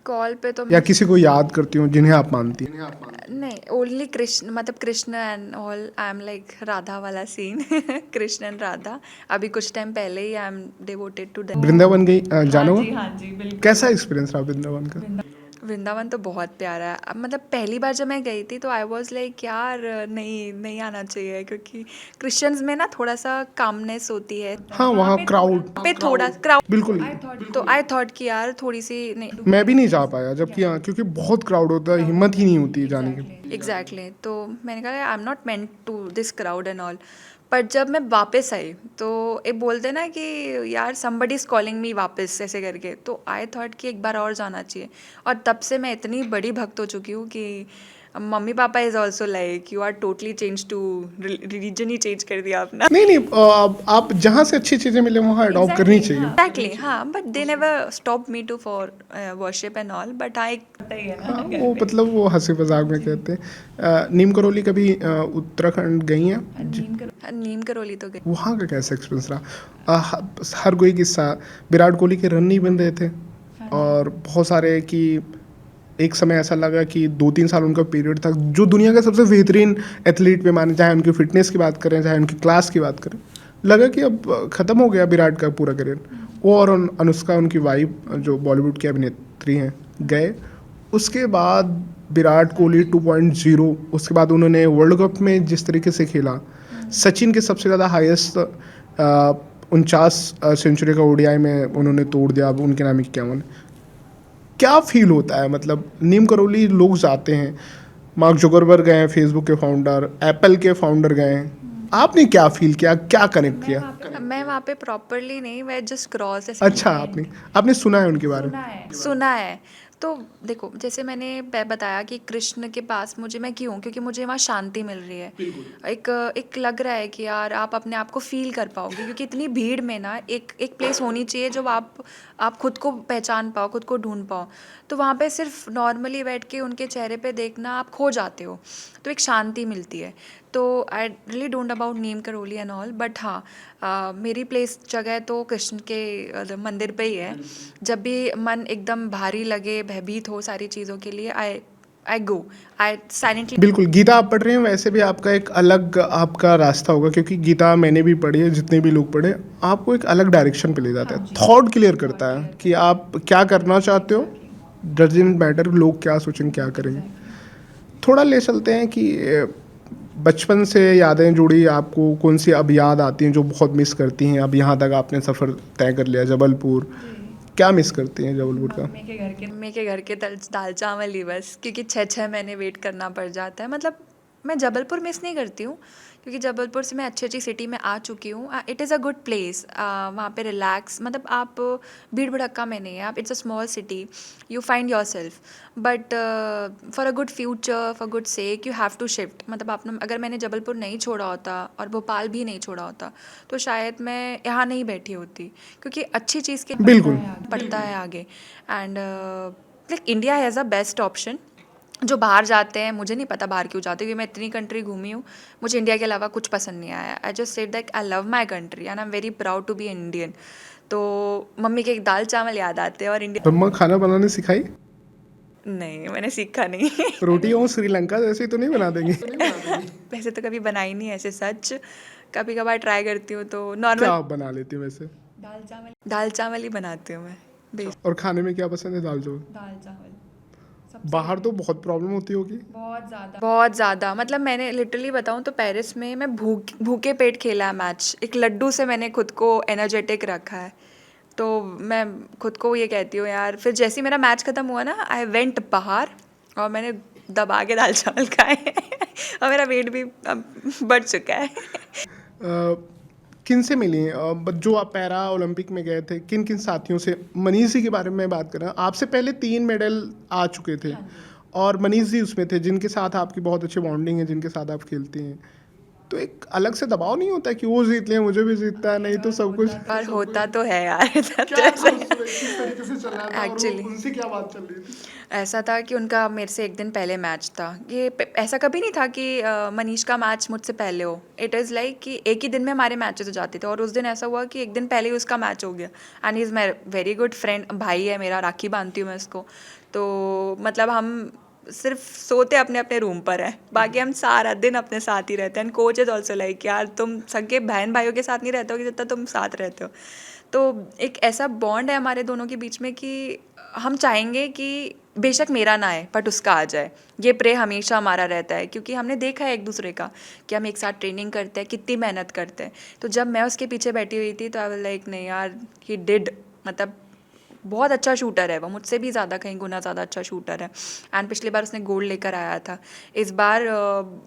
कॉल पे तो या किसी को याद करती हूँ जिन्हें आप मानती हैं? नहीं, ओनली कृष्ण, मतलब Krishna and all, I am like Radha वाला सीन कृष्ण एंड राधा। अभी कुछ टाइम पहले ही I am devoted to them. Vrindavan गई जाना हुआ? हाँ जी बिल्कुल। कैसा एक्सपीरियंस रहा वृंदावन का? वृंदावन तो बहुत प्यारा है। अब मतलब पहली बार जब मैं गई थी तो आई वॉज लाइक यार नहीं नहीं आना चाहिए, क्योंकि क्रिश्चियंस में ना थोड़ा सा कामनेस होती है, हाँ, वहाँ क्राउड पे थोड़ा क्राउड, बिल्कुल। तो आई थॉट कि यार थोड़ी सी नहीं। मैं भी नहीं जा पाया, जबकि हाँ, क्योंकि बहुत क्राउड होता है, हिम्मत ही नहीं होती जाने की। एग्जैक्टली तो मैंने कहा I am not meant to this crowd and all. पर जब मैं वापस आई तो एक बोलते ना कि यार समबडी इज़ कॉलिंग मी वापस ऐसे करके, तो आई थॉट कि एक बार और जाना चाहिए। और तब से मैं इतनी बड़ी भक्त हो चुकी हूँ कि मम्मी पापा is also like you are totally change to, religion ही चेंज कर दिया अपना। नहीं नहीं, आप जहाँ से अच्छी चीज़ें मिले वहाँ अडॉप्ट करनी चाहिए। एग्जैक्टली हाँ, but they never stop me to for worship and all, but I हाँ, वो मतलब वो हंसी मजाक में कहते हैं। नीम करौली कभी उत्तराखंड गई हैं? नीम करौली तो गई। वहाँ का कैसा एक्सपीरियंस रहा? हर कोई किस्सा, विराट कोहली के रन नहीं बन रहे थे और बहुत सारे कि एक समय ऐसा लगा कि 2-3 साल उनका पीरियड था, जो दुनिया का सबसे बेहतरीन एथलीट पे माने, चाहे उनकी फिटनेस की बात करें चाहे उनकी क्लास की बात करें, लगा कि अब ख़त्म हो गया विराट का पूरा करियर। वो और अनुष्का उनकी वाइफ जो बॉलीवुड की अभिनेत्री हैं गए, उसके बाद विराट कोहली 2.0, उसके बाद उन्होंने वर्ल्ड कप में जिस तरीके से खेला, सचिन के सबसे ज़्यादा हाईएस्ट 49 सेंचुरी का ओडीआई में उन्होंने तोड़ दिया, अब उनके नाम 51। क्या फील होता है? मतलब नीम करौली लोग जाते हैं, मार्क जुकरबर्ग गए हैं, फेसबुक के फाउंडर, एप्पल के फाउंडर गए हैं, आपने क्या फील किया, क्या कनेक्ट किया? मैं वहाँ पे प्रॉपरली नहीं, मैं जस्ट क्रॉस अच्छा, आपने आपने सुना है उनके बारे में? सुना है। तो देखो, जैसे मैंने बताया कि कृष्ण के पास मुझे मैं क्यों, क्योंकि मुझे वहाँ शांति मिल रही है। एक एक लग रहा है कि यार आप अपने आप को फील कर पाओगे, क्योंकि इतनी भीड़ में ना एक एक प्लेस होनी चाहिए जो आप खुद को पहचान पाओ, खुद को ढूंढ पाओ। तो वहाँ पे सिर्फ नॉर्मली बैठ के उनके चेहरे पे देखना आप खो जाते हो, तो एक शांति मिलती है। तो I really don't about Neem Karauli and all, but हाँ, मेरी प्लेस जगह तो कृष्ण के मंदिर पे ही है। जब भी मन एकदम भारी लगे, भयभीत हो सारी चीज़ों के लिए, आई आई गो, आई साइलेंटली। बिल्कुल, गीता आप पढ़ रहे हैं, वैसे भी आपका एक अलग आपका रास्ता होगा, क्योंकि गीता मैंने भी पढ़ी है, जितने भी लोग पढ़े, आपको एक अलग डायरेक्शन पे ले जाता है, थॉट क्लियर करता है कि आप क्या करना चाहते हो। डजंट मैटर लोग क्या सोचेंगे, क्या करेंगे। थोड़ा ले चलते हैं कि बचपन से यादें जुड़ी, आपको कौन सी अब याद आती हैं जो बहुत मिस करती हैं? अब यहाँ तक आपने सफ़र तय कर लिया जबलपुर, क्या मिस करती हैं जबलपुर का? मम्मी के घर के दाल चावल ही बस, क्योंकि 6-6 महीने वेट करना पड़ जाता है। मतलब मैं जबलपुर मिस नहीं करती हूँ, क्योंकि जबलपुर से मैं अच्छी अच्छी सिटी में आ चुकी हूँ। It is a good place, वहाँ पे रिलैक्स, मतलब आप भीड़ भड़क्का में नहीं है, आप it's a small city, you find yourself. But for a good future, for good sake, you have to shift. मतलब आपने, अगर मैंने जबलपुर नहीं छोड़ा होता और भोपाल भी नहीं छोड़ा होता, तो शायद मैं यहाँ नहीं बैठी होती, क्योंकि अच्छी चीज़ के बिल्कुल। पड़ता है आगे। And like India has a best option. जो बाहर जाते हैं, मुझे नहीं पता बाहर क्यों जाते, क्योंकि मैं इतनी कंट्री घूमी हूँ, मुझे इंडिया के अलावा कुछ पसंद नहीं आया। I just said that I love my country and I am very proud to be Indian. तो मम्मी के एक दाल चावल याद आते हैं, और इंडिया। मम्मा खाना बनाने सिखाई? नहीं, मैंने सीखा नहीं। रोटी और श्रीलंका जैसी तो नहीं बना देंगी? वैसे तो कभी बनाई नहीं ऐसे, सच कभी कभार ट्राई करती हूँ, तो क्या नॉर्मल आप बना लेती हो वैसे? दाल चावल ही बनाती हूँ मैं। और खाने में क्या पसंद है? दाल चावल? दाल चावल बाहर तो बहुत प्रॉब्लम होती होगी। बहुत ज़्यादा। मतलब मैंने लिटरली बताऊँ तो पेरिस में मैं भूखे पेट खेला है मैच। एक लड्डू से मैंने खुद को एनर्जेटिक रखा है। तो मैं खुद को ये कहती हूँ यार, फिर जैसे ही मेरा मैच ख़त्म हुआ ना, आई वेंट बाहर और मैंने दबा के दाल चावल खाए। और मेरा वेट भी अब बढ़ चुका है। किन से मिली हैं? जो आप पैरा ओलंपिक में गए थे, किन किन साथियों से? मनीष जी के बारे में मैं बात कर रहा हूँ। आपसे पहले 3 मेडल आ चुके थे, और मनीष जी उसमें थे, जिनके साथ आपकी बहुत अच्छी बॉन्डिंग है, जिनके साथ आप खेलती हैं। तो एक अलग से दबाव नहीं होता कि वो जीत लें, मुझे भी जीतना है, नहीं तो सब कुछ। पर होता तो है यार। क्या था उस समय? किस तरीके से चल रहा था, और एक्चुअली उनसे क्या बात चल रही थी? ऐसा था कि उनका मेरे से एक दिन पहले मैच था। ये ऐसा कभी नहीं था कि मनीष का मैच मुझसे पहले हो। इट इज़ लाइक कि एक ही दिन में हमारे मैचेस हो जाते थे, और उस दिन ऐसा हुआ कि एक दिन पहले ही उसका मैच हो गया। And he is my very good friend, भाई है मेरा, राखी बांधती हूँ मैं इसको। तो मतलब हम सिर्फ सोते अपने अपने रूम पर है, बाकी हम सारा दिन अपने साथ ही रहते हैं। And coach is also like यार, तुम सगे बहन भाइयों के साथ नहीं रहते हो कि जितना तुम साथ रहते हो। तो एक ऐसा बॉन्ड है हमारे दोनों के बीच में कि हम चाहेंगे कि बेशक मेरा ना आए बट उसका आ जाए। ये प्रे हमेशा हमारा रहता है, क्योंकि हमने देखा है एक दूसरे का कि हम एक साथ ट्रेनिंग करते हैं, कितनी मेहनत करते हैं। तो जब मैं उसके पीछे बैठी हुई थी, तो आई वाज लाइक नहीं यार, ही डिड, मतलब बहुत अच्छा शूटर है वो, मुझसे भी ज़्यादा, कहीं गुना ज़्यादा अच्छा शूटर है। एंड पिछली बार उसने गोल्ड लेकर आया था। इस बार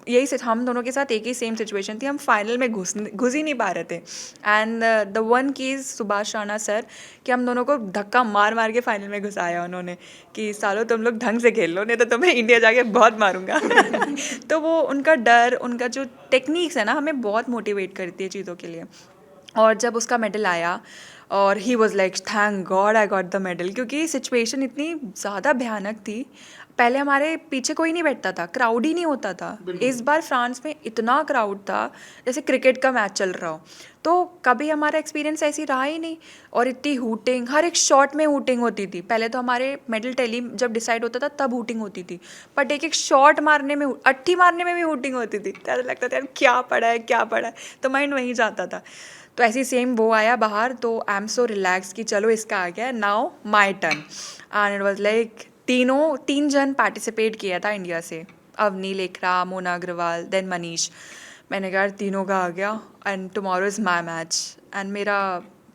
यही से हम दोनों के साथ एक ही सेम सिचुएशन थी, हम फाइनल में घुस ही नहीं पा रहे थे। And the one keys Subhash Rana sir, कि हम दोनों को धक्का मार मार के फाइनल में घुसाया उन्होंने, कि सालो तुम लोग ढंग से खेल लो, नहीं तो तुम्हें इंडिया जाके बहुत मारूंगा। तो वो उनका डर, उनका जो टेक्निक्स है ना, हमें बहुत मोटिवेट करती है चीज़ों के लिए। और जब उसका मेडल आया, और he was like thank God I got the medal, क्योंकि सिचुएशन इतनी ज़्यादा भयानक थी। पहले हमारे पीछे कोई नहीं बैठता था, क्राउड ही नहीं होता था। इस बार फ्रांस में इतना क्राउड था जैसे क्रिकेट का मैच चल रहा हो। तो कभी हमारा एक्सपीरियंस ऐसी रहा ही नहीं, और इतनी हूटिंग, हर एक शॉट में हूटिंग होती थी। पहले तो हमारे मेडल टैली जब डिसाइड होता था तब हूटिंग होती थी, बट एक एक शॉट मारने में, अट्ठी मारने में भी हूटिंग होती थी। तो ऐसा लगता था यार क्या पड़ा है, क्या पड़ा है, तो माइंड वहीं जाता था। तो ऐसी सेम वो आया बाहर, तो आई एम सो रिलैक्स कि चलो इसका आ गया, now my turn. And it was like 3 जन पार्टिसिपेट किया था इंडिया से, अवनी लेखरा, मोना अग्रवाल, देन मनीष। मैंने कहा तीनों का आ गया, and tomorrow is my match. And मेरा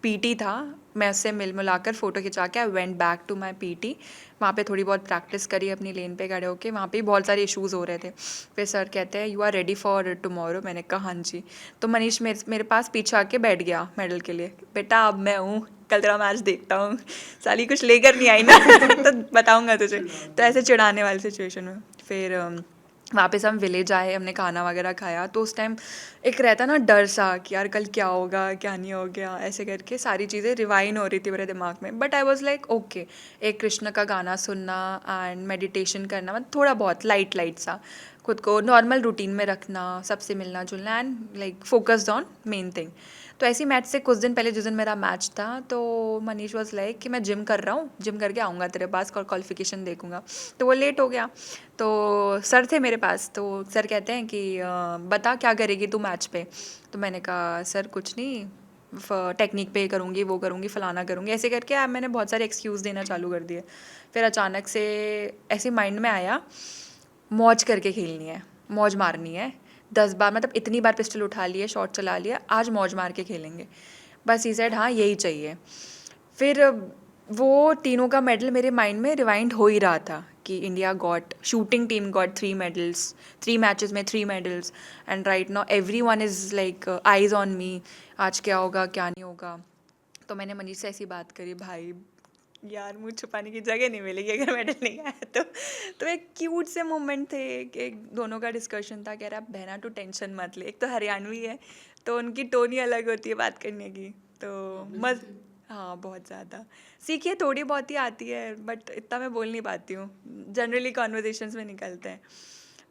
पीटी था, मैं उससे मिल मिलाकर फ़ोटो खिंचा के I went back to my PT. वहाँ पे थोड़ी बहुत प्रैक्टिस करी अपनी लेन पे खड़े होके। वहाँ पे भी बहुत सारे इश्यूज़ हो रहे थे। फिर सर कहते हैं you are ready for tomorrow. मैंने कहा हाँ जी। तो मनीष मेरे पास पीछे आके बैठ गया मेडल के लिए। बेटा अब मैं हूँ, कल तेरा मैच देखता हूँ। साली कुछ लेकर नहीं आई ना तो बताऊँगा तुझे। तो ऐसे चिढ़ाने वाली सिचुएशन में फिर वापस हम विलेज आए, हमने खाना वगैरह खाया। तो उस टाइम एक रहता ना डर सा कि यार कल क्या होगा क्या नहीं हो गया, ऐसे करके सारी चीज़ें रिवाइन हो रही थी मेरे दिमाग में। But I was like okay, एक कृष्ण का गाना सुनना एंड मेडिटेशन करना, मतलब थोड़ा बहुत लाइट लाइट सा खुद को नॉर्मल रूटीन में रखना, सबसे मिलना जुलना and like focused on main thing. तो ऐसी मैच से कुछ दिन पहले जिस दिन मेरा मैच था तो मनीष वॉज लाइक कि मैं जिम कर रहा हूँ, जिम करके आऊँगा तेरे पास, क्वालिफिकेशन देखूँगा। तो वो लेट हो गया। तो सर थे मेरे पास, तो सर कहते हैं कि बता क्या करेगी तू मैच पे। तो मैंने कहा सर कुछ नहीं, टेक्निक पे करूँगी, वो करूँगी, फलाना करूँगी, ऐसे करके मैंने बहुत सारे एक्सक्यूज़ देना चालू कर दिए। फिर अचानक से ऐसे माइंड में आया मौज करके खेलनी है, मौज मारनी है। 10 बार मतलब इतनी बार पिस्टल उठा लिए, शॉट चला लिया, आज मौज मार के खेलेंगे। बस ही सेड हाँ यही चाहिए। फिर वो तीनों का मेडल मेरे माइंड में रिवाइंड हो ही रहा था कि India got, shooting team got 3 medals, 3 matches में 3 medals and right now everyone is like eyes on me, आज क्या होगा क्या नहीं होगा। तो मैंने मनीष से ऐसी बात करी, भाई यार मुँह छुपाने की जगह नहीं मिलेगी अगर मेडल नहीं आया तो एक क्यूट से मोमेंट थे कि एक दोनों का डिस्कशन था, कह रहा बहना तू टेंशन मत ले। एक तो हरियाणवी है तो उनकी टोन ही अलग होती है बात करने की, तो मज हाँ बहुत ज़्यादा सीखिए, थोड़ी बहुत ही आती है बट इतना मैं बोल नहीं पाती हूँ, जनरली कॉन्वर्जेशंस में निकलते हैं।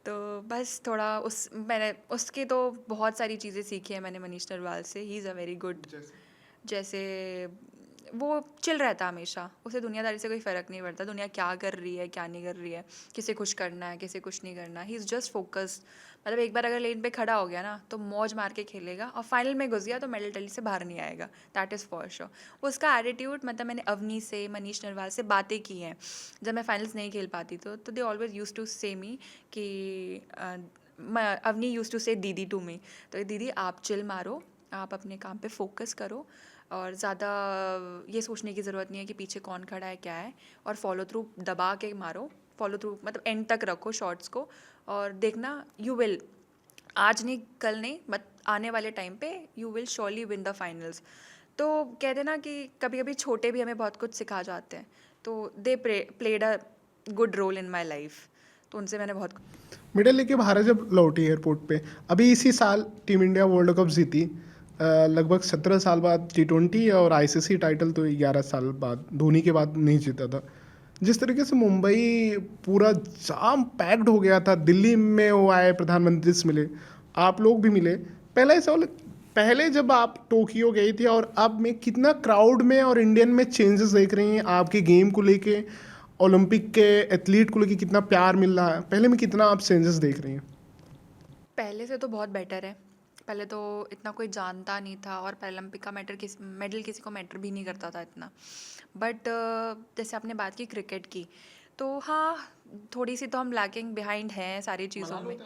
तो बस थोड़ा मैंने उसकी तो बहुत सारी चीज़ें सीखी है मैंने मनीष नरवाल से। ही इज़ अ वेरी गुड, जैसे वो चिल रहता हमेशा, उसे दुनियादारी से कोई फ़र्क नहीं पड़ता, दुनिया क्या कर रही है क्या नहीं कर रही है, किसे खुश करना है किसे कुछ नहीं करना। He is just focused. मतलब एक बार अगर लेन पे खड़ा हो गया ना तो मौज मार के खेलेगा, और फाइनल में घुस गया तो मेडल टली से बाहर नहीं आएगा, दैट इज़ फॉर श्योर। उसका एटीट्यूड, मतलब मैंने अवनी से, मनीष नरवाल से बातें की हैं जब मैं फाइनल्स नहीं खेल पाती तो दे ऑलवेज यूज टू से मी कि अवनी यूज टू से दीदी टू मी, तो दीदी आप चिल मारो, आप अपने काम पे फोकस करो और ज़्यादा ये सोचने की ज़रूरत नहीं है कि पीछे कौन खड़ा है क्या है, और फॉलो थ्रू दबा के मारो, फॉलो थ्रू मतलब एंड तक रखो शॉट्स को, और देखना यू विल, आज नहीं कल नहीं बट आने वाले टाइम पे you will surely win the finals. तो कहते ना कि कभी कभी छोटे भी हमें बहुत कुछ सिखा जाते हैं, तो they played a good role in my life, तो उनसे मैंने बहुत मेडल लेके भारत जब लौटी एयरपोर्ट पे, अभी इसी साल टीम इंडिया वर्ल्ड कप जीती, लगभग 17 साल बाद T20 और ICC टाइटल तो 11 साल बाद, धोनी के बाद नहीं जीता था। जिस तरीके से मुंबई पूरा जाम पैक्ड हो गया था, दिल्ली में वो आए प्रधानमंत्री से मिले, आप लोग भी मिले। पहला सवाल, पहले जब आप टोक्यो गई थी और अब में कितना क्राउड में और इंडियन में चेंजेस देख रही हैं, आपके गेम को लेके, ओलंपिक के एथलीट को लेके कितना प्यार मिल रहा है, पहले में कितना आप चेंजेस देख रही हैं? पहले से तो बहुत बेटर है। पहले तो इतना कोई जानता नहीं था और पैरालंपिक का मेडल किसी को मैटर भी नहीं करता था इतना। बट जैसे आपने बात की क्रिकेट की, तो हाँ थोड़ी सी तो हम लैगिंग बिहाइंड हैं सारी चीज़ों में।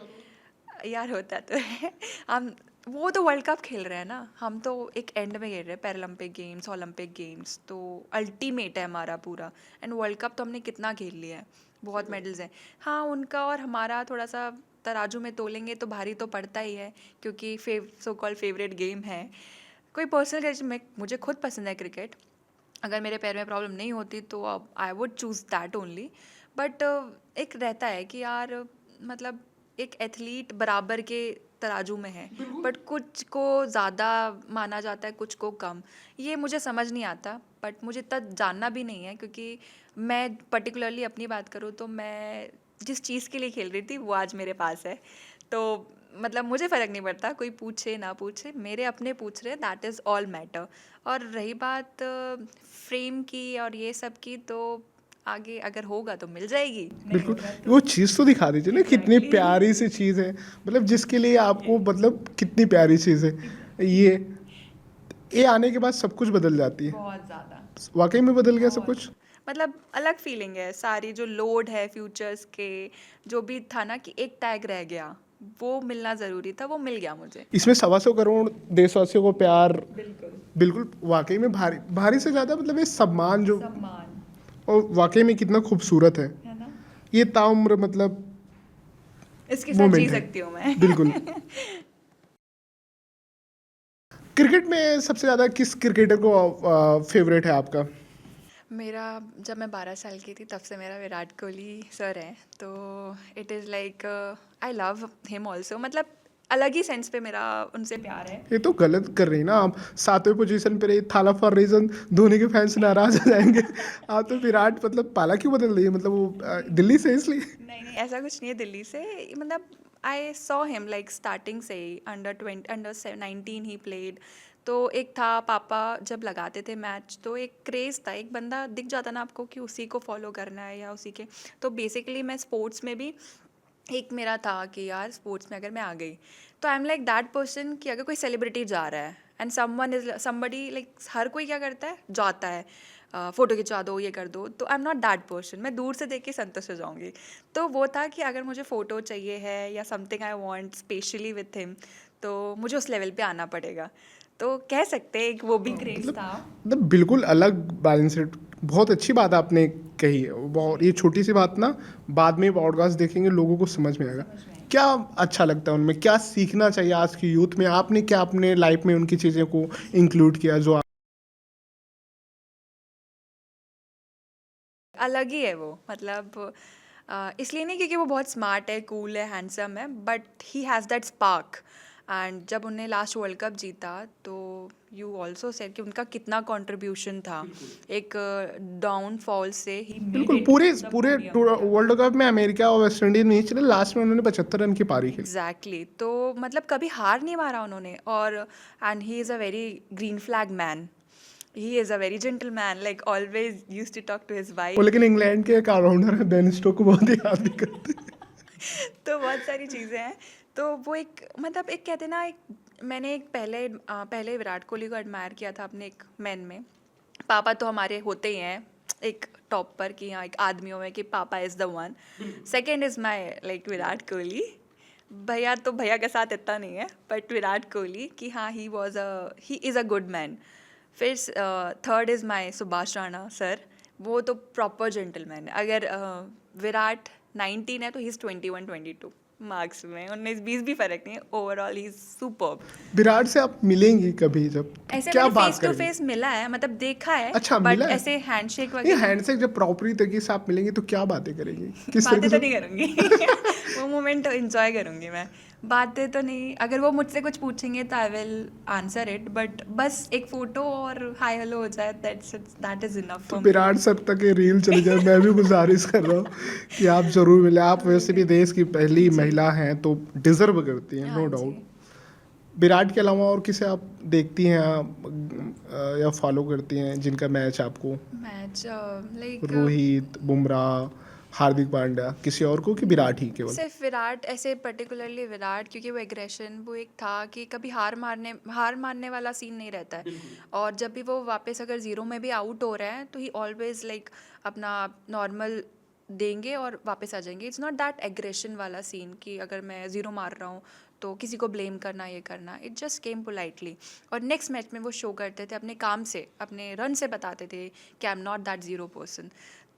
यार होता तो है। हम वो तो वर्ल्ड कप खेल रहे हैं ना, हम तो एक एंड में खेल रहे हैं पैरालंपिक गेम्स, ओलंपिक गेम्स तो अल्टीमेट है हमारा पूरा। एंड वर्ल्ड कप तो हमने कितना खेल लिया है, बहुत मेडल्स हैं। हाँ उनका और हमारा थोड़ा सा तराजू में तोलेंगे तो भारी तो पड़ता ही है, क्योंकि सो कॉल्ड फेवरेट गेम है। कोई पर्सनल मैं मुझे खुद पसंद है क्रिकेट, अगर मेरे पैर में प्रॉब्लम नहीं होती तो I would choose that only. But एक रहता है कि यार मतलब एक एथलीट बराबर के तराजू में है, बट कुछ को ज़्यादा माना जाता है कुछ को कम, ये मुझे समझ नहीं आता। बट मुझे इतना जानना भी नहीं है, क्योंकि मैं पर्टिकुलरली अपनी बात करूँ तो मैं जिस चीज़ के लिए खेल रही थी वो आज मेरे पास है। तो मतलब मुझे फ़र्क नहीं पड़ता कोई पूछे ना पूछे, मेरे अपने पूछ रहे, दैट इज़ ऑल मैटर। और रही बात फ्रेम की और ये सब की, तो आगे अगर होगा तो मिल जाएगी, नहीं बिल्कुल, होगा तो वो चीज़ तो दिखा दीजिए ना, कितनी एग्जैक्टली प्यारी सी चीज़ है, मतलब जिसके लिए आपको, मतलब कितनी प्यारी चीज़ है ये आने के बाद सब कुछ बदल जाती है। बहुत ज़्यादा, वाकई में बदल गया सब बहुत कुछ। मतलब अलग फीलिंग है। सारी जो लोड है फ्यूचर्स के, जो भी था ना कि एक टैग रह गया, वो मिलना ज़रूरी था, वो मिल गया मुझे। इसमें 125 करोड़ देशवासियों को प्यार, बिल्कुल। बिल्कुल वाकई में भारी भारी से ज़्यादा, मतलब ये सम्मान जो, सम्मान, और वाकई में कितना खूबसूरत है ना? ये ताउम्र मतलब इसके साथ जी मोमेंट है। सकती हूँ मैं। बिल्कुल। क्रिकेट में सबसे ज़्यादा किस क्रिकेटर को फेवरेट है आपका? मेरा जब मैं 12 साल की थी तब से मेरा विराट कोहली सर हैं, तो it is like I love him also, मतलब अलग ही सेंस पे मेरा उनसे प्यार है। ये तो गलत कर रही ना आप, 7वें पोजीशन पे रही, थाला फॉर रीजन, धोनी के फैंस नाराज हो जाएंगे। आप तो विराट मतलब पाला क्यों बदल रही है, मतलब वो दिल्ली से इसलिए? नहीं नहीं, ऐसा कुछ नहीं है दिल्ली से, मतलब I saw him like starting से ही, अंडर 19 ही प्लेड। तो एक था, पापा जब लगाते थे मैच तो एक क्रेज़ था, एक बंदा दिख जाता ना आपको कि उसी को फॉलो करना है या उसी के। तो बेसिकली मैं स्पोर्ट्स में भी एक मेरा था कि यार स्पोर्ट्स में अगर मैं आ गई तो I am like that person कि अगर कोई सेलिब्रिटी जा रहा है and someone is somebody like, हर कोई क्या करता है, जाता है, फ़ोटो खिंचा दो, ये कर दो, तो I am not that person, मैं दूर से देख के संतुष्ट हो जाऊंगी। तो वो था कि अगर मुझे फ़ोटो चाहिए है या something I want specially with him, तो मुझे उस लेवल पे आना पड़ेगा। तो कह सकते हैं एक वो भी क्रेज़ था। मतलब बिल्कुल अलग बैलेंस है। बहुत अच्छी बात आपने कही है, बहुत ये छोटी सी बात ना, बाद में पॉडकास्ट देखेंगे लोगों को समझ में आएगा। समझ में आएगी। क्या अच्छा लगता है उनमें, क्या सीखना चाहिए आज की यूथ में, आपने क्या अपने लाइफ में उनकी चीज़ें को इंक्लूड किया जो अलग ही है वो, मतलब इसलिए नहीं क्योंकि वो बहुत स्मार्ट है, कूल है, हैंडसम है, but he has that spark. And जब उन्हें लास्ट वर्ल्ड कप जीता तो यू ऑल्सो सेड कि उनका कितना कंट्रीब्यूशन था, एक डाउनफॉल से ही मेड बिल्कुल इट पूरे टू द पूरे पोडियम। वर्ल्ड कप में अमेरिका और वेस्ट इंडीज नहीं चले, लास्ट में उन्होंने 75 रन की पारी खेली। एग्जैक्टली, तो मतलब कभी हार नहीं मारा उन्होंने। और and he is a very green flag man, he is a very gentleman, like always use to talk to his वो वाइफ। लेकिन इंग्लैंड के एक ऑलराउंडर है, बेन स्टोक को बहुत याद भी करते हैं। तो बहुत सारी चीज़ें हैं। तो वो एक, मतलब एक कहते हैं ना, एक मैंने एक पहले विराट कोहली को एडमायर किया था अपने एक मैन में। पापा तो हमारे होते ही हैं एक टॉप पर कि हाँ, एक आदमियों में कि पापा is the one. Second is my like Virat Kohli. भैया तो भैया के साथ इतना नहीं है, बट विराट कोहली कि हाँ, he is a good man. फिर third is my Subhash Rana sir, वो तो प्रॉपर जेंटलमैन है। अगर विराट 19 है तो ही इज़ 21-22 मार्क्स में, 19-20 भी फर्क नहीं है, overall he is superb. Virat से आप मिलेंगी कभी, जब ऐसे क्या मैंने बात फेस टू करेंगे? फेस मिला है, मतलब देखा है, अच्छा, बट मिला है? ऐसे हैंडशेक नहीं, वगैरह हैंडशेक जब प्रॉपरली तरीके से आप मिलेंगे तो क्या बातें करेंगी, किस बातें तरीके तो से? नहीं करूँगी। वो मोमेंट एंजॉय करूँगी मैं, बातें तो नहीं। अगर वो मुझसे कुछ पूछेंगे तो I will answer it, but बस एक फ़ोटो और हाय हेलो हो जाए, दैट इज़ इनफ तो फॉर मी। विराट सर तक ये रील चली जाए, मैं भी गुजारिश कर रहा हूँ कि आप जरूर मिले। आप वैसे भी देश की पहली जी। महिला हैं तो डिजर्व करती हैं, हाँ नो जी। डाउट। विराट के अलावा और किसे आप देखती हैं या फॉलो करती हैं जिनका मैच आपको? मैच लाइक रोहित, बुमराह, हार्दिक पांड्या, किसी और को कि विराट ही केवल? सिर्फ विराट, ऐसे पर्टिकुलरली विराट, क्योंकि वो एग्रेशन, वो एक था कि कभी हार मानने वाला सीन नहीं रहता है। और जब भी वो वापस अगर ज़ीरो में भी आउट हो रहे हैं तो ही ऑलवेज लाइक अपना नॉर्मल देंगे और वापस आ जाएंगे। इट्स नॉट दैट एग्रेशन वाला सीन कि अगर मैं ज़ीरो मार रहा हूँ तो किसी को ब्लेम करना, ये करना। इट जस्ट केम पोलाइटली, और नेक्स्ट मैच में वो शो करते थे, अपने काम से, अपने रन से बताते थे कि आई am not that zero person.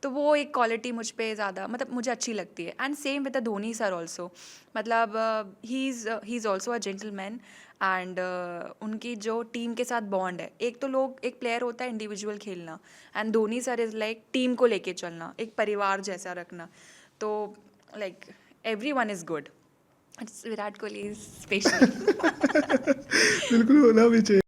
तो वो एक क्वालिटी मुझ पे ज़्यादा, मतलब मुझे अच्छी लगती है। And same with the Dhoni sir also, मतलब he is also a gentleman. And उनकी जो टीम के साथ बॉन्ड है, एक तो लोग, एक प्लेयर होता है इंडिविजुअल खेलना, and Dhoni sir is like team को लेके चलना, एक परिवार जैसा रखना। तो like every one is good, Virat Kohli is special. बिल्कुल होना भी चाहिए।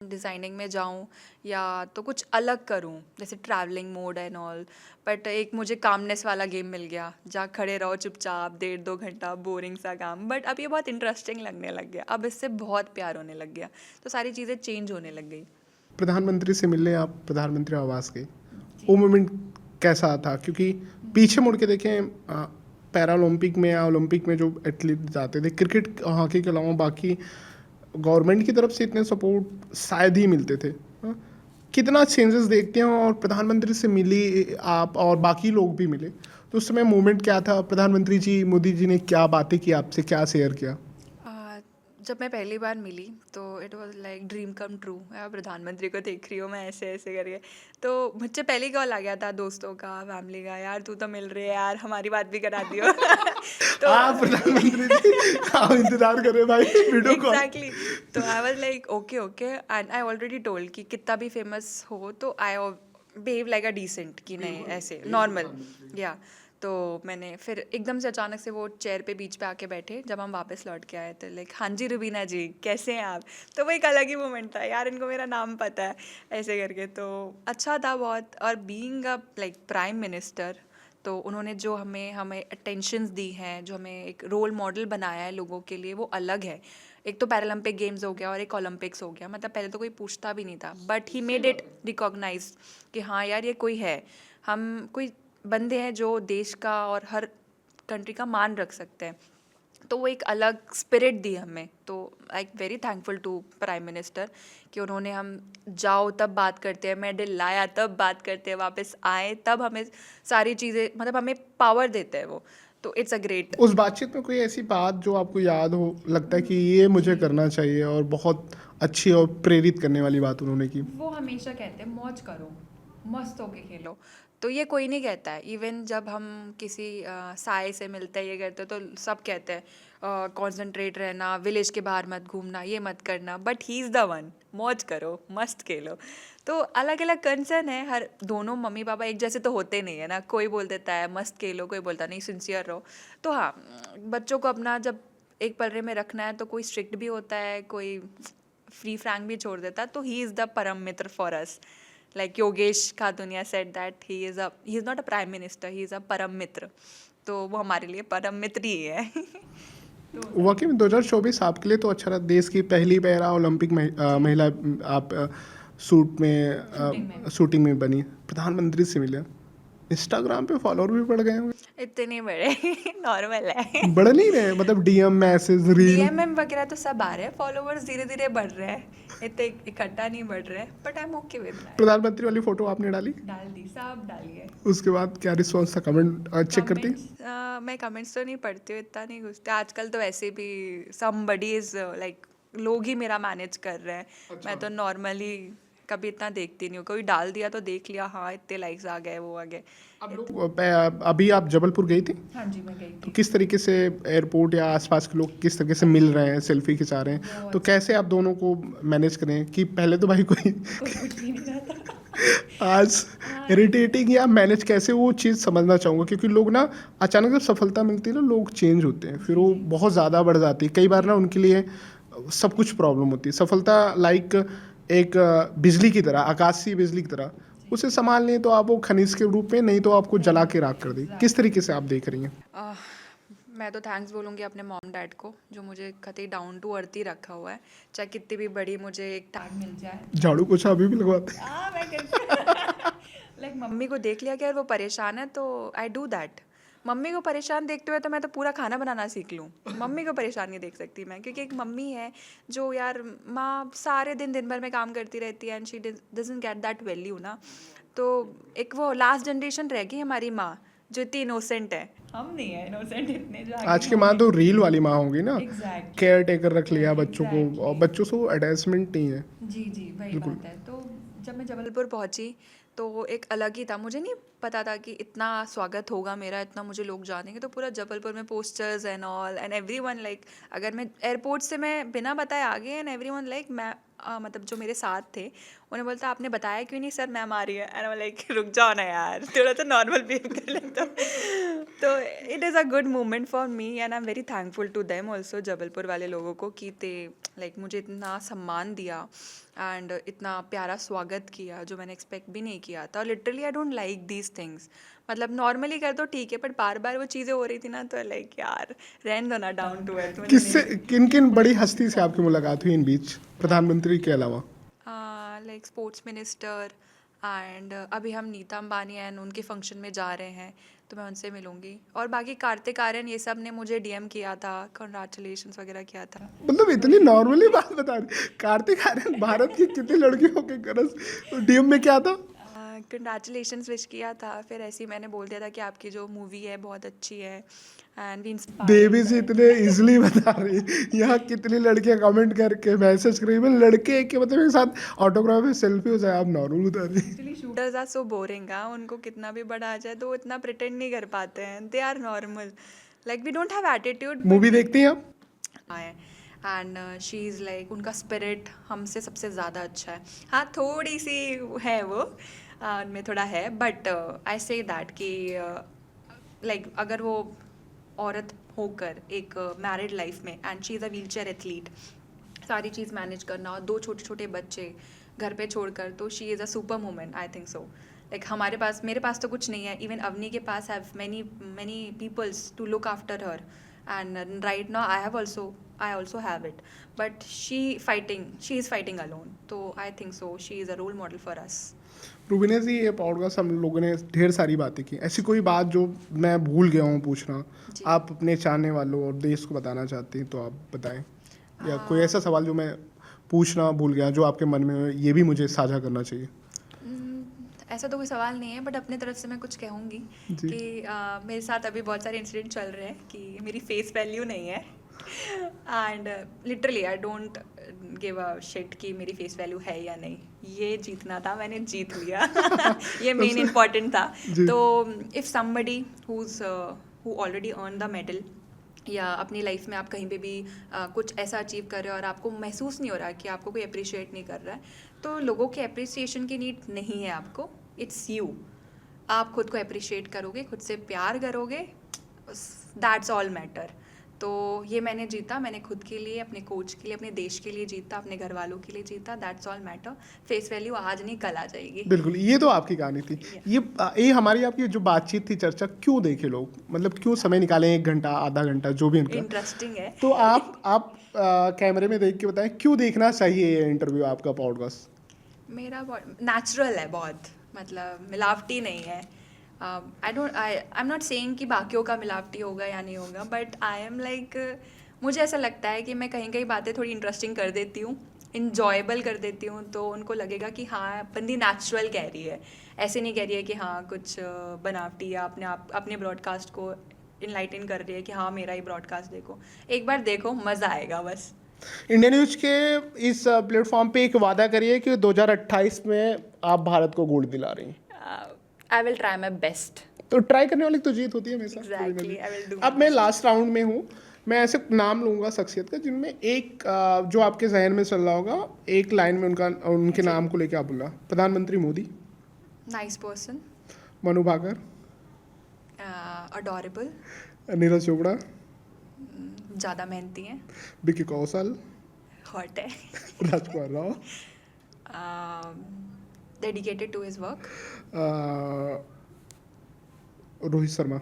डिज़ाइनिंग में जाऊँ या तो कुछ अलग करूँ, जैसे travelling mode and all. But एक मुझे कामनेस वाला गेम मिल गया, जहाँ खड़े रहो चुपचाप 1.5-2 घंटा, बोरिंग सा काम। बट अब ये बहुत इंटरेस्टिंग लगने लग गया, अब इससे बहुत प्यार होने लग गया, तो सारी चीज़ें चेंज होने लग गई। प्रधानमंत्री से मिलने आप प्रधानमंत्री आवास गए, वो मोमेंट कैसा था? क्योंकि पीछे मुड़ के देखें, पैरा ओलंपिक में या ओलंपिक में जो एथलीट जाते थे क्रिकेट हॉकी के अलावा, बाकी गवर्नमेंट की तरफ से इतने सपोर्ट शायद ही मिलते थे। हाँ? कितना चेंजेस देखते हैं, और प्रधानमंत्री से मिली आप और बाकी लोग भी मिले, तो उस समय मोमेंट क्या था? प्रधानमंत्री जी मोदी जी ने क्या बातें की आपसे, क्या शेयर किया? आ, जब मैं पहली बार मिली तो it was like dream come true. यार प्रधानमंत्री को देख रही हूँ मैं ऐसे ऐसे करके। तो मुझसे पहले कॉल आ गया था दोस्तों का, फैमिली का, यार तू तो मिल रही है यार, हमारी बात भी करा दियो। तो आप प्रधानमंत्री जी, आप इंतजार कर रहे हैं भाई वीडियो कॉल। एग्जैक्टली। तो I was like okay okay, and I already told कि कितना भी फेमस हो तो I behave like a decent, कि नहीं ऐसे नॉर्मल या। तो मैंने फिर एकदम से अचानक से वो चेयर पे बीच पे आके बैठे जब हम वापस लौट के आए थे, लाइक हाँ जी रुबीना जी कैसे हैं आप। तो वो एक अलग ही मोमेंट था यार, इनको मेरा नाम पता है ऐसे करके। तो अच्छा था बहुत। और being a like prime minister, तो उन्होंने जो हमें हमें अटेंशंस दी हैं, जो हमें एक रोल मॉडल बनाया है लोगों के लिए, वो अलग है। एक तो पैरालंपिक गेम्स हो गया और एक ओलंपिक्स हो गया, मतलब पहले तो कोई पूछता भी नहीं था, but he made it recognise कि हाँ यार ये कोई है, हम कोई बंदे हैं जो देश का और हर कंट्री का मान रख सकते हैं। तो वो एक अलग स्पिरिट दी हमें। तो like very thankful to prime minister कि उन्होंने हम जाओ तब बात करते हैं, मेडल लाया तब बात करते हैं, वापस आए तब हमें सारी चीज़ें, मतलब हमें पावर देते हैं वो। तो इट्स अ ग्रेट। उस बातचीत में कोई ऐसी बात जो आपको याद हो, लगता है कि ये मुझे करना चाहिए, और बहुत अच्छी और प्रेरित करने वाली बात उन्होंने की? वो हमेशा कहते हैं मौज करो, मस्त होके खेलो। तो ये कोई नहीं कहता है। इवन जब हम किसी साय से मिलते हैं ये करते हैं तो सब कहते हैं कंसंट्रेट रहना, विलेज के बाहर मत घूमना, ये मत करना, but he is the one, मौज करो मस्त खेलो। तो अलग अलग कंसर्न है हर, दोनों मम्मी पापा एक जैसे तो होते नहीं है ना, कोई बोल देता है मस्त खेलो, कोई बोलता नहीं सिंसियर रहो। तो हाँ, बच्चों को अपना जब एक पर्रे में रखना है तो कोई स्ट्रिक्ट भी होता है, कोई फ्री फ्रैंक भी छोड़ देता है। तो ही is the param mitra for us. Like Yogesh Kathuniya said that he is not a prime minister, he is a param mitra. तो वो हमारे लिए परम मित्र ही है। तो वाकई में 2024 आपके लिए तो अच्छा रहा। देश की पहली पैरा ओलंपिक महिला आप सूट शूटिंग में में शूटिंग में बनी, प्रधानमंत्री से मिले, इंस्टाग्राम पे फॉलोअर भी बढ़ गए होंगे। इतने बड़े नॉर्मल है। बढ़ नहीं रहे, मतलब डीएम मैसेज रील। डीएमएम वगैरह तो सब आ रहे हैं, फॉलोवर्स धीरे धीरे बढ़ रहे हैं, इतने इकट्ठा नहीं बढ़ रहे, but I am okay with that. प्रधानमंत्री वाली फोटो आपने डाली, डाल दी, सब डाली है। उसके बाद क्या रिस्पॉन्स था? कमेंट चेक करती? कमेंट्स मैं कमेंट्स तो नहीं पढ़ती हूँ, इतना नहीं घुसते आजकल। तो वैसे भी समबडी इज लाइक लोग ही मेरा मैनेज कर रहे हैं। मैं तो नॉर्मली कभी इतना देखती नहीं हूँ, कोई डाल दिया तो देख लिया, हाँ इतने लाइक्स आ गए, वो आ गए। अभी आप जबलपुर गई थी, हाँ जी मैं गई तो थी। किस तरीके से एयरपोर्ट या आसपास के लोग किस तरीके से मिल रहे हैं, सेल्फी खिंचा रहे हैं, तो कैसे आप दोनों को मैनेज करें? कि पहले तो भाई कोई कोई कुछ भी नहीं रहा था। आज इरिटेटिंग, या मैनेज कैसे, वो चीज़ समझना चाहूँगा, क्योंकि लोग ना अचानक जब सफलता मिलती है ना, लोग चेंज होते हैं, फिर वो बहुत ज़्यादा बढ़ जाती है। कई बार ना उनके लिए सब कुछ प्रॉब्लम होती है। सफलता लाइक एक बिजली की तरह, आकाशीय बिजली की तरह, उसे संभाल लें तो आप वो खनिज के रूप में, नहीं तो आपको जला के राख कर दें। किस तरीके से आप देख रही हैं? आह, मैं तो थैंक्स बोलूँगी अपने मॉम डैड को, जो मुझे कतई डाउन टू अर्थ ही रखा हुआ है। चाहे कितनी भी बड़ी मुझे एक टैग मिल जाए, झाड़ू पोछा अभी भी लगवाते हैं? मैं करती लाइक मम्मी को देख लिया कि यार वो परेशान है, तो आई डू दैट। मम्मी को परेशान देखते हुए तो मैं तो पूरा खाना बनाना सीख लूँ। मम्मी को परेशान नहीं देख सकती मैं, क्योंकि एक मम्मी है जो, यार माँ सारे दिन दिन भर में काम करती रहती है, and she doesn't get that value ना। तो एक वो लास्ट जनरेशन रह गई हमारी माँ, जो इतनी इनोसेंट है। हम नहीं है इनोसेंट इतने, जो आज की माँ तो रील वाली माँ होगी ना, एग्जैक्ट। केयर टेकर रख लिया बच्चों को, और Exactly. बच्चों से वो अटैचमेंट नहीं है। जी जी वही बात है। तो जब मैं जबलपुर पहुंची तो एक अलग ही था, मुझे नहीं पता था कि इतना स्वागत होगा मेरा, इतना मुझे लोग जानेंगे। तो पूरा जबलपुर में posters and all, and everyone like, अगर मैं एयरपोर्ट से मैं बिना बताए आ गई, एंड एवरीवन लाइक, मैं मतलब जो मेरे साथ थे उन्हें बोलता आपने बताया क्यों नहीं सर, मैम आ रही है, एंड लाइक रुक जाओ ना यार, थोड़ा तो नॉर्मल बिहेव कर लेता। तो it is a good moment for me, and I am very thankful to them also, Jabalpur वाले लोगों को, कि ते लाइक मुझे इतना सम्मान दिया एंड इतना प्यारा स्वागत किया, जो मैंने एक्सपेक्ट भी नहीं किया था। और literally I don't like these things, मतलब नॉर्मली कर दो ठीक है, बट बार बार वो चीज़ें हो रही थी ना, तो लाइक यार रहने दो ना, डाउन टू अर्थ। किससे, किन किन बड़ी हस्ती से आपकी मुलाकात हुई इन बीच, प्रधानमंत्री के अलावा? लाइक स्पोर्ट्स मिनिस्टर, एंड अभी हम नीता अंबानी एंड उनके फंक्शन में जा रहे हैं, तो मैं उनसे मिलूँगी। और बाकी कार्तिक आर्यन ये सब ने मुझे डीएम किया था, कांग्रेचुलेशंस वगैरह किया था। मतलब इतनी नॉर्मली बात बता रही, कार्तिक आर्यन भारत की कितनी लड़कियों के करस डीएम में क्या था? कंग्रेचुलेशंस विश किया था, फिर ऐसे ही मैंने बोल दिया था कि आपकी जो मूवी है बहुत अच्छी है एंड वी देवी इंस्पायर्ड। जी इतने इजिली बता रही है। यहाँ कितनी लड़कियां कमेंट करके मैसेज करी, मतलब लड़के के मतलब एक साथ ऑटोग्राफ में सेल्फी हो जाए, आप नॉर्मल बता रही। Actually shooters are so boring, हाँ, उनको कितना भी बड़ा आ जाए तो वो इतना प्रिटेंड नहीं कर पाते हैं, they are normal, like we don't have attitude movie but देखती हैं आप? है। एंड शी इज़ लाइक, उनका स्पिरिट हमसे सबसे ज़्यादा अच्छा है। हाँ, थोड़ी सी है वो, उनमें थोड़ा है, बट आई से दैट कि लाइक अगर वो औरत होकर एक मैरिड लाइफ में, and she is a wheel chair athlete, सारी चीज़ मैनेज करना और 2 छोटे-छोटे बच्चे घर पे छोड़कर, तो she is a super woman, I think so. Like हमारे पास, मेरे पास तो कुछ नहीं है, इवन अवनी के पास have many many peoples to look after her, and right now I also have it, but she is fighting alone, तो I think so she is a role model for us. Rubina ji, ये podcast हम लोगों ने ढेर सारी बातें की, ऐसी कोई बात जो मैं भूल गया हूँ पूछना, जी। आप अपने चाहने वालों और देश को बताना चाहती हैं तो आप बताएं, या कोई ऐसा सवाल जो मैं पूछना भूल गया जो आपके मन में हो, ये भी मुझे साझा करना चाहिए। ऐसा तो कोई सवाल नहीं है, बट अपने तरफ से मैं कुछ कहूँगी जी। कि मेरे साथ अभी बहुत सारे इंसिडेंट चल रहे हैं कि मेरी फेस वैल्यू नहीं है, and literally I don't give a shit कि मेरी फेस वैल्यू है या नहीं, ये जीतना था, मैंने जीत लिया। ये मेन सबसे इम्पॉर्टेंट था। जी। तो if somebody who already earn the medal, या अपनी लाइफ में आप कहीं पे भी कुछ ऐसा अचीव कर रहे हो और आपको महसूस नहीं हो रहा कि आपको कोई अप्रिशिएट नहीं कर रहा है, तो लोगों के अप्रिसिएशन की नीड नहीं है आपको, इट्स यू। आप खुद को अप्रिशिएट करोगे, खुद से प्यार करोगे, दैट्स ऑल मैटर। तो ये मैंने जीता, मैंने खुद के लिए, अपने कोच के लिए, अपने देश के लिए जीता, अपने घर वालों के लिए जीता, that's all matter. Face value आज नहीं कल आ जाएगी। बिल्कुल, ये तो आपकी कहानी थी। Yeah. ये हमारी आपकी जो बातचीत थी, चर्चा क्यों देखे लोग, मतलब क्यों समय निकालें, 1 घंटा आधा घंटा जो भी इनका, इंटरेस्टिंग है। तो आप कैमरे में देख के बताएं क्यों देखना चाहिए ये इंटरव्यू, आपका पॉडकास्ट। मेरा नेचुरल है बहुत, मतलब मिलावटी नहीं है। आई एम नॉट सेइंग कि बाकियों का मिलावटी होगा या नहीं होगा, बट आई एम लाइक, मुझे ऐसा लगता है कि मैं कहीं कहीं बातें थोड़ी इंटरेस्टिंग कर देती हूँ, इंजॉयबल कर देती हूँ, तो उनको लगेगा कि हाँ, बंदी नेचुरल कह रही है, ऐसे नहीं कह रही है कि हाँ कुछ बनावटी, या अपने ब्रॉडकास्ट को इनलाइटन कर रही है कि हाँ मेरा ही ब्रॉडकास्ट देखो। एक बार देखो, मज़ा आएगा बस। इंडिया न्यूज के इस प्लेटफॉर्म पे एक वादा करिए कि 2028 में आप भारत को गोल्ड दिला रही हैं। आई विल ट्राई माई बेस्ट। तो ट्राई करने वाली तो जीत होती है हमेशा। Exactly, I will do. अब मैं लास्ट राउंड में हूँ, मैं ऐसे नाम लूंगा शख्सियत का जिनमें एक जो आपके जहन में चल रहा होगा, एक लाइन में उनके जी। नाम को लेकर आप बोला। प्रधानमंत्री Modi, nice person, Manu Bhaker, adorable, Neeraj Chopra, ज़्यादा मेहनती हैं, विकी कौशल, हॉट है, Rajkumar Rao, dedicated to his work, uh, Rohit Sharma,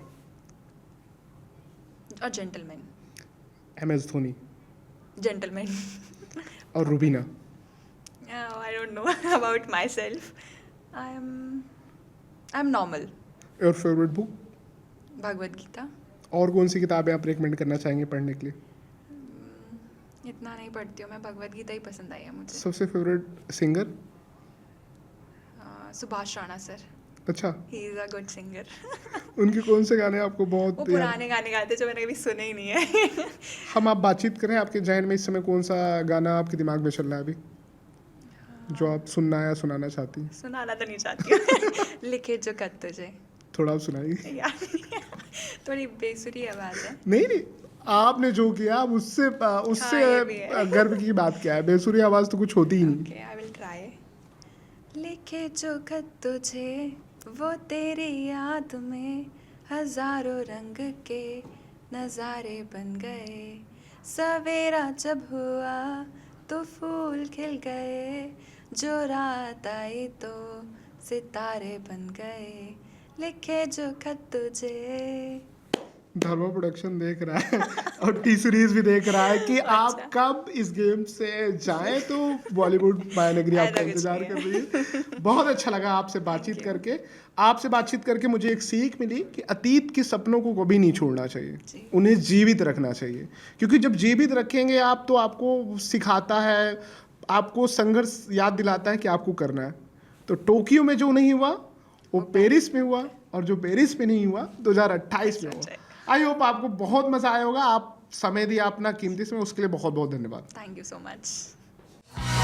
और जेंटलमैन। MS Dhoni gentleman. और Rubina. I don't know about my self, I am normal. Your favourite book? Bhagavad Gita. और कौन सी किताबें आप रिकमेंड करना चाहेंगे पढ़ने के लिए? इतना नहीं पढ़ती हूँ मैं, भगवद गीता ही पसंद आई है मुझे। सबसे favourite singer? Subhash Rana sir, अच्छा, he is a good singer. उनके कौन से गाने आपको वो बहुत याद? पुराने गाने गाते जो मैंने कभी सुने ही नहीं है। हम आप बातचीत करें, आपके जहन में इस समय कौन सा गाना आपके दिमाग में चल रहा है अभी, जो आप सुनना या सुनाना चाहती हैं? सुनाना तो नहीं चाहती हूँ। लिखे जो खत तुझे। थोड़ा आप सुनाइए। यार, थोड़ी बेसुरी आवाज़ है। नहीं नहीं, आपने जो किया आप उससे उससे ये भी है। गर्व की बात क्या है, बेसुरी आवाज़ तो कुछ होती ही नहीं। Okay, I will try. लिखे जो खत तुझे वो तेरी याद में हजारों रंग के नज़ारे बन गए, सवेरा जब हुआ तो फूल खिल गए, जो रात आई तो सितारे बन गए, लिखे जो खत तुझे। धर्मा प्रोडक्शन देख रहा है और टी सीरीज भी देख रहा है कि आप कब इस गेम से जाएं, तो बॉलीवुड मायानगरी आपका ऐसा कुछ इंतजार नहीं कर रही है। बहुत अच्छा लगा आपसे बातचीत करके। आपसे बातचीत करके मुझे एक सीख मिली कि अतीत के सपनों को कभी नहीं छोड़ना चाहिए, उन्हें जीवित रखना चाहिए, क्योंकि जब जीवित रखेंगे आप तो आपको सिखाता है, आपको संघर्ष याद दिलाता है कि आपको करना है। तो टोक्यो में जो नहीं हुआ वो पेरिस में हुआ, और जो पेरिस में नहीं हुआ 2028 में हुआ। आई होप आपको बहुत मजा आया होगा। आप समय दिया अपना कीमती समय, उसके लिए बहुत बहुत धन्यवाद। Thank you so much.